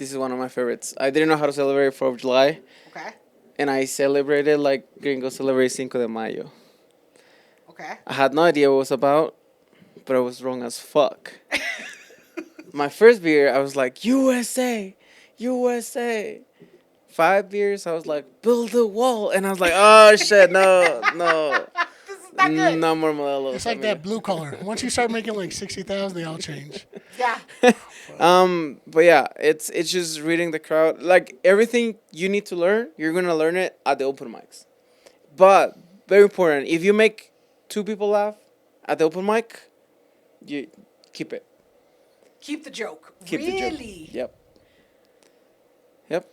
C: is one of my favorites. I didn't know how to celebrate 4th of July.
B: Okay.
C: And I celebrated like gringos celebrate Cinco de Mayo.
B: Okay.
C: I had no idea what it was about, but I was wrong as fuck. My first beer, I was like, USA, USA. 5 beers, I was like, build a wall. And I was like, oh, shit, no.
B: This is not good.
C: No more Modelos.
A: It's like that blue collar. Once you start making like 60,000, they all change.
B: Yeah.
C: But yeah, it's just reading the crowd. Like, everything you need to learn, you're going to learn it at the open mics. But, very important, if you make 2 people laugh at the open mic, you keep it.
B: Keep the joke.
C: Keep
B: really?
C: The joke. Yep.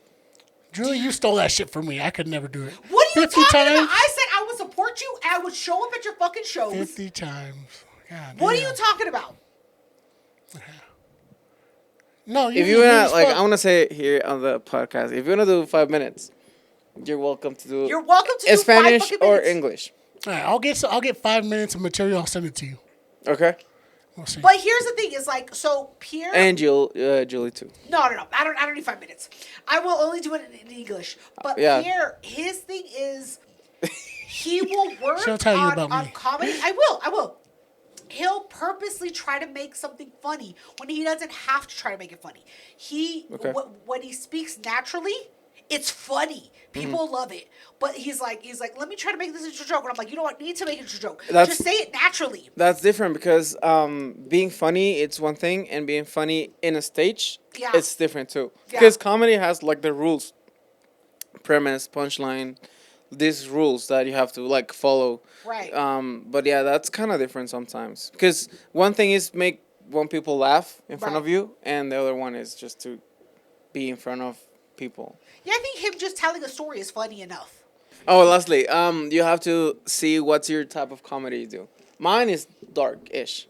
A: Julie, you stole that shit from me. I could never do it.
B: What are you
A: 50
B: talking
A: times?
B: about? I said I would support you and I would show up at your fucking shows.
A: 50 times. God
B: what
A: damn.
B: are you talking about?
A: No,
C: if you wanna, like, I want to say it here on the podcast, if you want to do 5 minutes, you're welcome to do.
B: You're welcome to do
C: Spanish
B: 5
C: or
B: minutes.
C: English.
A: All right, I'll get 5 minutes of material. I'll send it to you.
C: Okay.
A: We'll see.
B: But here's the thing: is like, so Pierre
C: And Julie too.
B: No. I don't need 5 minutes. I will only do it in English. But
C: Yeah.
B: Pierre, his thing is, he will work
A: She'll tell you about
B: on
A: me.
B: comedy. I will. He'll purposely try to make something funny when he doesn't have to try to make it funny. When he speaks naturally, it's funny. People love it. But he's like, let me try to make this into a joke. And I'm like, you don't need to make it into a joke. Just say it naturally.
C: That's different because being funny, it's one thing, and being funny in a stage, it's different too.
B: Yeah.
C: Because comedy has like the rules, premise, punchline, these rules that you have to like follow.
B: Right.
C: But yeah, that's kind of different sometimes. Because one thing is make one people laugh in front of you, and the other one is just to be in front of people.
B: Yeah, I think him just telling a story is funny enough.
C: Oh, lastly, you have to see what's your type of comedy you do. Mine is dark-ish.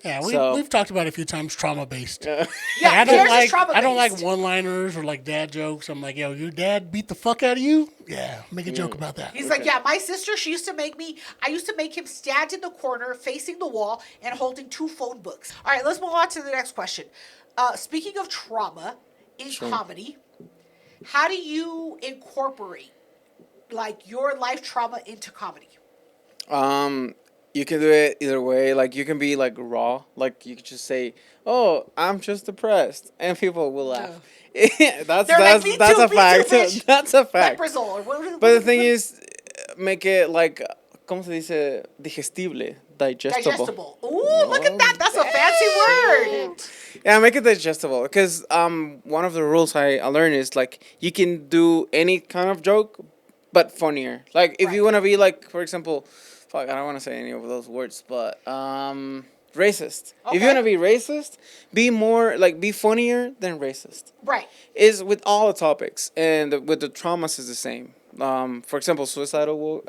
A: Yeah,
C: So-
A: we've talked about it a few times, trauma-based.
B: Yeah,
A: I
B: Pierre's is
A: I don't like
B: trauma-based.
A: one-liners or like dad jokes. I'm like, yo, your dad beat the fuck out of you? Yeah, make a joke about that.
B: He's like, yeah, my sister, she used to make me, I used to make him stand in the corner facing the wall and holding 2 phone books. All right, let's move on to the next question. Speaking of trauma in comedy, how do you incorporate like your life trauma into comedy?
C: You can do it either way. Like, you can be like raw. Like, you could just say, "Oh, I'm just depressed," and people will laugh. That's
B: They're like, "Me
C: that's
B: too,
C: a
B: me
C: fact.
B: too, bitch."
C: That's a fact.
B: Leprosol or what,
C: But the thing is, make it like, ¿cómo se dice? Digestible, digestible.
B: Ooh, look at that. That's a fancy word.
C: Yeah, make it digestible. Because one of the rules I learned is like you can do any kind of joke, but funnier. Like if you want to be like, for example, fuck, I don't want to say any of those words, but racist. If you want to be racist, be more like be funnier than racist.
B: Right.
C: Is with all the topics, and with the traumas is the same. For example, suicidal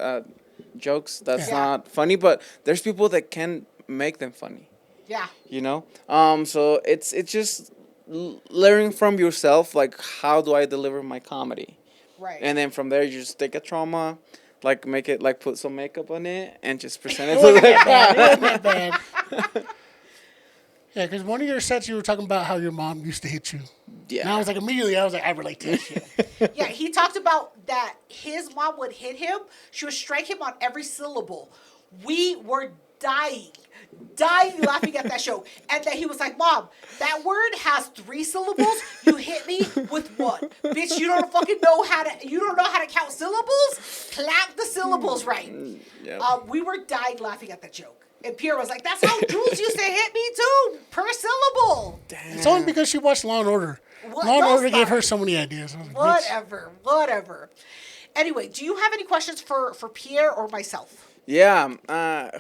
C: jokes. That's not funny, but there's people that can make them funny.
B: Yeah.
C: You know, so it's just learning from yourself, like how do I deliver my comedy,
B: Right.
C: and then from there you just take a trauma, like make it like put some makeup on it and just present it
A: It
C: to
A: wasn't
C: the
A: that bad. It
C: crowd.
A: wasn't that bad. Yeah, because one of your sets you were talking about how your mom used to hit you.
C: Yeah.
A: And I was like, immediately, I relate to that shit.
B: Yeah, he talked about that his mom would hit him. She would strike him on every syllable. We were dying laughing at that show. And then he was like, Mom, that word has 3 syllables. You hit me with 1. Bitch, you don't know how to count syllables? Clap the syllables right.
C: Yep.
B: We were dying laughing at that joke. And Pierre was like, that's how Jules used to hit me too, per syllable.
A: It's only because she watched Law and Order. Law and Order gave her so many ideas. I was like,
B: Whatever. Anyway, do you have any questions for Pierre or myself?
C: Yeah,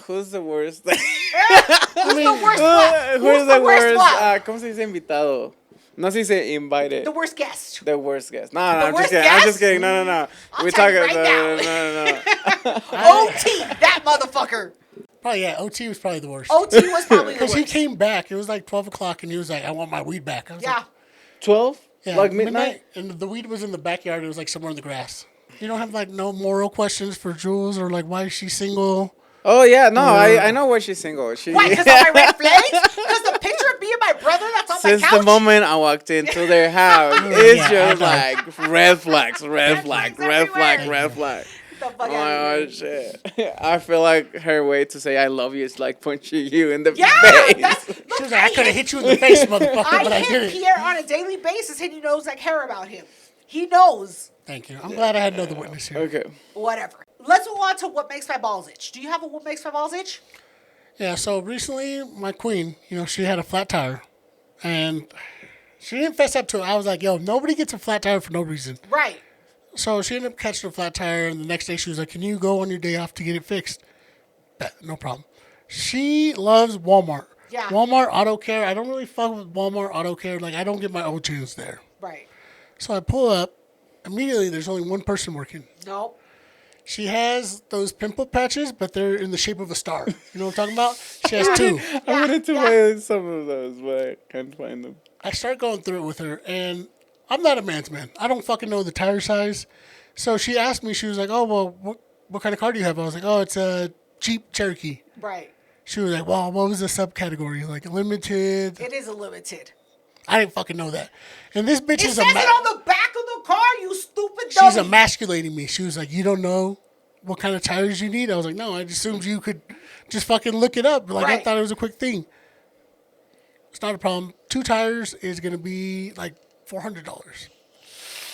C: who's the worst?
B: Who's the worst what?
C: Who's the worst?
B: What?
C: ¿Cómo se dice invitado? No se dice invited.
B: The worst guest.
C: The worst guest. No, I'm
B: worst
C: just kidding.
B: guest?
C: I'm just kidding. No.
B: I'll tell you right now. OT, that motherfucker.
A: Probably, yeah, OT was probably the worst.
B: OT was probably the
A: Because
B: worst.
A: he came back. It was like 12 o'clock, and he was like, I want my weed back. I was
B: Yeah.
A: like,
C: 12?
A: yeah,
C: Like midnight?
A: And the weed was in the backyard. It was like somewhere in the grass. You don't have like no moral questions for Jules or like why is she single?
C: Oh, yeah. No, I know why she's single.
B: Why? Because of my red flags? Because the picture of me and my brother that's on
C: Since
B: my couch?
C: the moment I walked into their house, it's
A: Yeah,
C: just like red flags.
B: flags
C: Red flag.
B: The fuck
C: Oh,
B: out of here.
C: shit. I feel like her way to say I love you is like punching you in the
B: Yeah,
C: face.
A: She was like, I could have hit you in the face, motherfucker, but I
B: I hit
A: didn't.
B: Pierre on a daily basis, and he knows I care about him. He knows.
A: Thank you. I'm glad I had another witness here.
C: Okay.
B: Whatever. Let's move on to what makes my balls itch. Do you have a what makes my balls itch?
A: Yeah, so recently, my queen, she had a flat tire. And she didn't fess up to it. I was like, yo, nobody gets a flat tire for no reason.
B: Right.
A: So she ended up catching a flat tire, and the next day she was like, can you go on your day off to get it fixed? No problem. She loves Walmart.
B: Yeah.
A: Walmart Auto Care. I don't really fuck with Walmart Auto Care. Like, I don't get my oil change there.
B: Right.
A: So I pull up. Immediately, there's only one person working.
B: Nope.
A: She has those pimple patches, but they're in the shape of a star. You know what I'm talking about? She has 2.
C: I wanted to buy some of those, but I can't find them.
A: I start going through it with her, and I'm not a man's man. I don't fucking know the tire size. So she asked me, she was like, oh, well, what kind of car do you have? I was like, oh, it's a Jeep Cherokee.
B: Right.
A: She was like, well, what was the subcategory? Like limited?
B: It is a limited.
A: I didn't fucking know that. And this bitch
B: It
A: is
B: says it on the back of the car, you stupid dummy.
A: she's emasculating me. She was like, you don't know what kind of tires you need? I was like, no, I just assumed you could just fucking look it up. Like, I
B: Right.
A: thought it was a quick thing. It's not a problem. 2 tires is going to be like $400.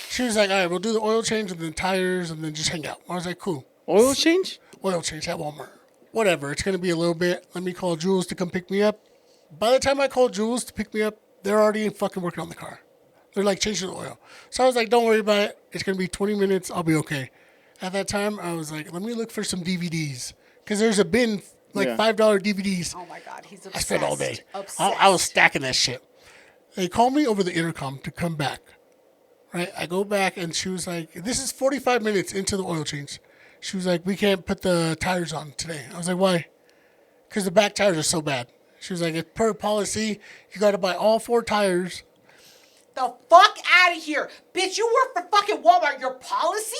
A: She was like, all right, we'll do the oil change and then tires and then just hang out. I was like, cool.
C: Oil change?
A: Oil change at Walmart. Whatever. It's going to be a little bit. Let me call Jules to come pick me up. By the time I call Jules to pick me up, they're already fucking working on the car. They're like changing the oil. So I was like, don't worry about it. It's going to be 20 minutes. I'll be okay. At that time, I was like, let me look for some DVDs. Because there's a bin, like
C: Yeah.
A: $5 DVDs.
B: Oh my God, he's obsessed.
A: I spent all day.
B: Obsessed.
A: I was stacking that shit. They called me over the intercom to come back. Right? I go back and she was like, this is 45 minutes into the oil change. She was like, we can't put the tires on today. I was like, why? Because the back tires are so bad. She was like, if per policy, you got to buy all 4 tires.
B: The fuck out of here. Bitch, you work for fucking Walmart. Your policy?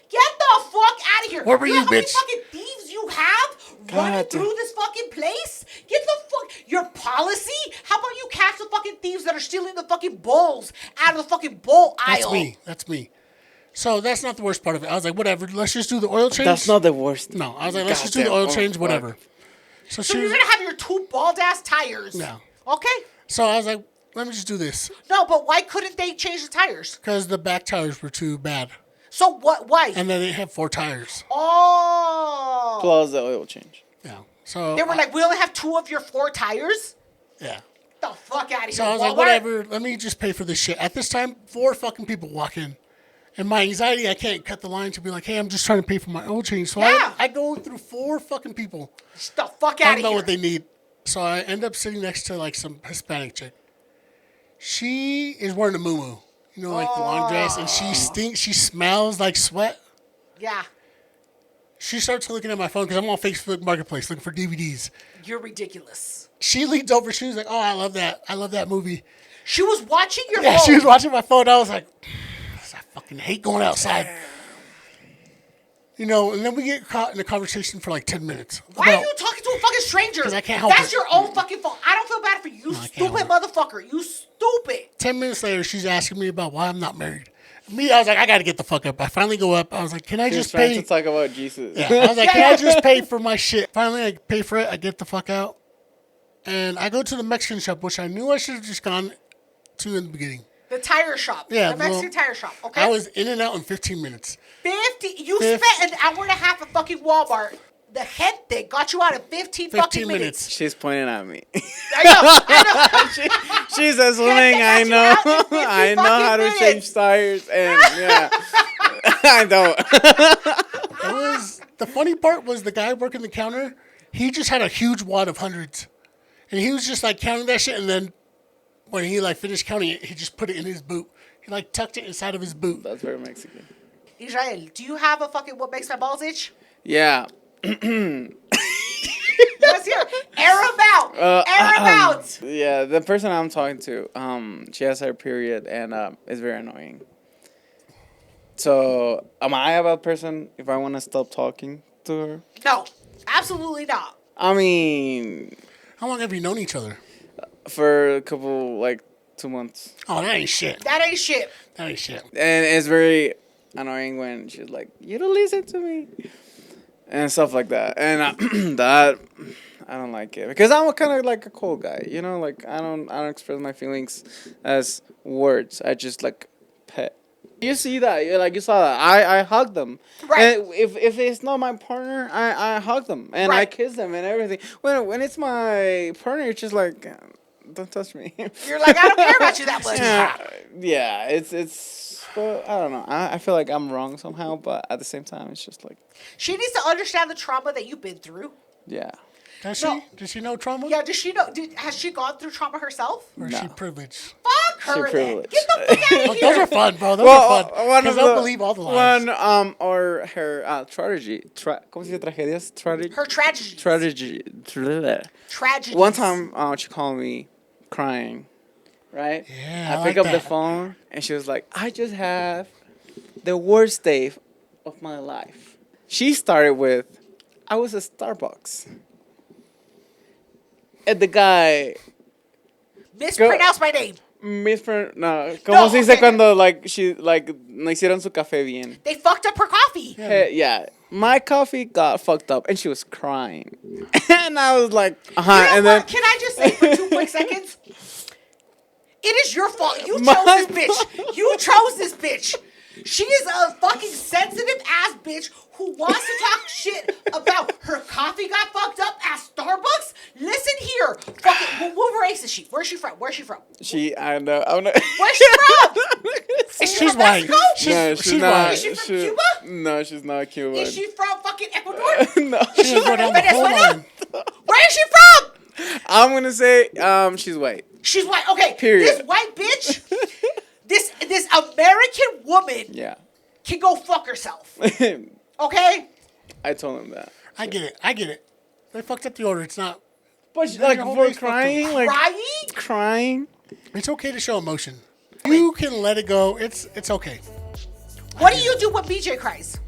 B: Get the fuck out of here.
A: Where were
B: know
A: you,
B: how many
A: bitch?
B: fucking thieves you have running
C: God.
B: through this fucking place? Get the fuck... Your policy? How about you catch the fucking thieves that are stealing the fucking bowls out of the fucking bowl aisle?
A: That's me. So that's not the worst part of it. I was like, whatever, let's just do the oil change.
C: That's not the worst.
A: No, I was like, let's just do the
C: Goddamn.
A: oil change,
C: fuck.
A: whatever. So
B: So
A: she
B: you're
A: was,
B: gonna have your 2 bald-ass tires.
A: No.
B: Okay.
A: so I was like, let me just do this.
B: No, but why couldn't they change the tires?
A: Because the back tires were too bad.
B: So what? Why?
A: And then they had 4 tires.
B: Oh.
C: Plus the oil change.
A: Yeah. So
B: They were like, we only have 2 of your 4 tires?
A: yeah.
B: The fuck out of here.
A: So I was like,
B: Walmart.
A: whatever, let me just pay for this shit. At this time, 4 fucking people walk in. And my anxiety, I can't cut the line to be like, hey, I'm just trying to pay for my oil change. So
B: Yeah.
A: I go through 4 fucking people.
B: Get the fuck
A: I
B: out
A: don't
B: of
A: know
B: here.
A: what they need. So I end up sitting next to like some Hispanic chick. She is wearing a muumuu, like the long dress, and she stinks. She smells like sweat.
B: Yeah.
A: She starts looking at my phone because I'm on Facebook Marketplace looking for DVDs.
B: You're ridiculous.
A: She leans over. She was like, "Oh, I love that. I love that movie."
B: She was watching your
A: Yeah,
B: phone.
A: she was watching my phone. I was like, "I fucking hate going outside." You know, and then we get caught in a conversation for like 10 minutes.
B: Why are you talking to a fucking stranger?
A: 'Cause I can't help
B: That's
A: it.
B: your own fucking fault. I don't feel bad for you, you
A: I can't
B: stupid
A: help
B: motherfucker. You stupid.
A: 10 minutes later, she's asking me about why I'm not married. Me, I was like, I got to get the fuck up. I finally go up. I was like, can I
C: Just
A: just
C: trying
A: pay?
C: to talk about Jesus.
A: Yeah, I was like, can I just pay for my shit? Finally, I pay for it. I get the fuck out. And I go to the Mexican shop, which I knew I should have just gone to in the beginning.
B: The tire shop.
A: Yeah,
B: The Mexican
A: well,
B: tire shop. Okay.
A: I was in and out in 15 minutes.
B: 50. You
A: 50.
B: spent an hour and a half at fucking Walmart. The gente got you out in 15 fucking minutes.
C: She's pointing at me.
B: I know.
C: She says swimming.
B: got
C: I
B: you
C: know.
B: out in 50
C: I know
B: fucking
C: how to
B: minutes.
C: change tires, and yeah, I don't.
A: It was the funny part was the guy working the counter. He just had a huge wad of hundreds, and he was just like counting that shit. And then when he like finished counting it, he just put it in his boot. He like tucked it inside of his boot.
C: That's very Mexican.
B: Israel, do you have a fucking what makes my balls itch?
C: Yeah.
B: Let's hear it. Air them out. Air them out.
C: Yeah, the person I'm talking to, she has her period, and it's very annoying. So, am I a bad person if I want to stop talking to her?
B: No, absolutely not.
C: I mean,
A: How long have you known each other?
C: for a couple, like, 2 months.
A: Oh, that ain't shit.
B: That ain't shit.
A: That ain't shit.
C: And it's very annoying when she's like, you don't listen to me. And stuff like that. And that, I don't like it. Because I'm kind of like a cold guy, you know? Like, I don't express my feelings as words. I just, like, pet. You see that. You saw that. I hug them.
B: Right.
C: And if it's not my partner, I hug them. And I
B: Right.
C: kiss them and everything. When it's my partner, it's just like, don't touch me.
B: You're like, I don't care about you that much.
C: Yeah, it's. But I don't know. I feel like I'm wrong somehow, but at the same time, it's just like,
B: She needs to understand the trauma that you've been through.
C: yeah.
A: Does she?
B: No.
A: Does she know trauma?
B: Yeah, does she know? Has she gone through trauma herself?
A: Or is
C: No.
A: she privileged?
B: Fuck her.
C: She
B: Then.
C: privileged.
B: Get the fuck out
A: Oh,
B: of here.
A: those are fun, bro. Those are fun.
C: One
A: Because
C: of
A: they'll
C: the
A: believe all the lies.
C: one or her strategy. ¿Cómo se dice tragedias? Strategy.
B: Her tragedy. Tragedy.
C: One time, she called me crying. Right.
A: Yeah,
C: I
A: I
C: pick
A: like
C: up the
A: that.
C: phone and she was like, "I just have the worst day of my life." She started with, "I was at Starbucks." And the guy
B: Mispronounce my name.
C: no, ¿cómo se dice
B: okay.
C: cuando no hicieron su café bien?
B: They fucked up her coffee.
C: Yeah, my coffee got fucked up and she was crying. And I was like,
B: You know
C: and then
B: what? Can I just say for 2 quick seconds? It is your fault. You chose
C: My
B: this bitch. You chose this bitch. She is a fucking sensitive ass bitch who wants to talk shit about her coffee got fucked up at Starbucks. Listen here. Fucking, what race is she? Where's she from? Where's she from?
C: I don't know. I'm not.
B: Where's she from? Is she
A: She's
B: from
A: white.
B: Mexico?
C: No,
A: She's
C: she's not.
A: white.
B: Is she from Cuba?
C: No, she's not Cuban.
B: Is she from fucking Ecuador?
C: No.
B: Is she
A: Go
B: from
A: down the whole
B: Venezuela?
A: line.
B: Where is she from?
C: I'm gonna say she's white.
B: She's white. Okay.
C: Period.
B: This white bitch, this American woman
C: Yeah.
B: can go fuck herself. Okay?
C: I told him that.
A: I get it. They fucked up the order. It's not.
C: But she,
A: Yeah,
C: like
A: your whole
C: for
A: day's fucked up.
C: crying, like
B: Crying?
C: crying.
A: It's okay to show emotion. You can let it go. It's okay.
B: What do you do when BJ cries?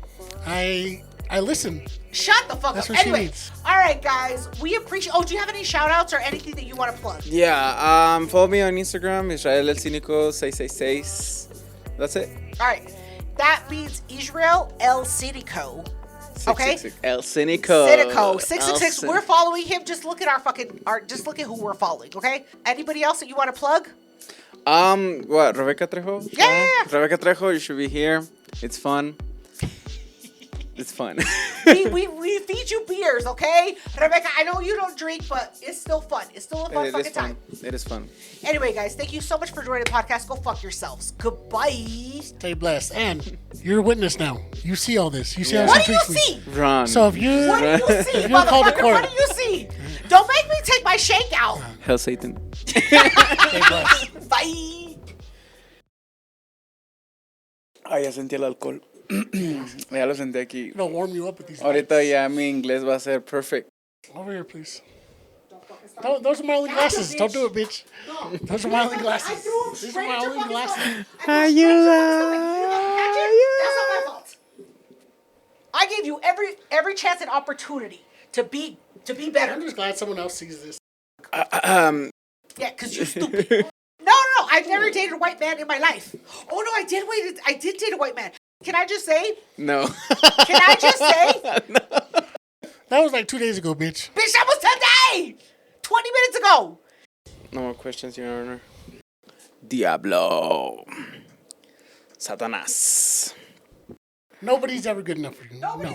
A: I listen.
B: Shut the fuck
A: That's
B: up.
A: what she
B: Anyway,
A: needs.
B: all right, guys. We appreciate. Oh, do you have any shout outs or anything that you want to plug?
C: Yeah. Follow me on Instagram, Israel El Cínico 666. That's it.
B: All right. That means Israel El Cínico. Okay?
C: 666. El Cínico.
B: Cínico 666.
C: El
B: We're following him. Just look at just look at who we're following, okay? Anybody else that you want to plug?
C: What? Rebecca Trejo?
B: Yeah.
C: Rebecca Trejo, you should be here. It's fun. It's fun.
B: we feed you beers, okay? Rebecca, I know you don't drink, but it's still fun. It's still a fun
C: It
B: fucking
C: is fun.
B: time.
C: It is fun.
B: Anyway, guys, thank you so much for joining the podcast. Go fuck yourselves. Goodbye.
A: Stay blessed. And you're a witness now. You see all this. You see
C: Yeah.
A: how
B: What
A: she
B: do you
A: treats me.
B: see?
C: Run.
A: So if you
B: What do you see,
A: If you're called to
B: motherfucker?
A: court.
B: What do you see? Don't make me take my shake out.
C: Hell Satan.
A: stay blessed.
B: Bye.
C: Ay, ya sentí el alcohol. Ya lo senté aquí.
A: It'll warm you up with these.
C: Ahorita ya mi inglés va a ser perfect.
A: Over here, please. Those are my only glasses. Don't do it, bitch. Those are my only
B: I
A: glasses.
B: threw him
A: These are
B: straight
A: my
B: into
A: only
B: fucking
A: glasses.
B: stomach. I threw him straight into
C: Ayuda.
B: stomach. You fucking catch it? That's not my fault. I gave every chance and opportunity to be better.
A: I'm just glad someone else sees this.
B: Yeah, because you're stupid. No. I've never dated a white man in my life. Oh, no, I did date a white man. Can I just say?
C: No.
B: Can I just say?
C: No.
A: That was like 2 days ago, bitch.
B: Bitch, that was today! 20 minutes ago.
C: No more questions, Your Honor. Diablo. Satanás.
A: Nobody's ever good enough for you.
B: Nobody's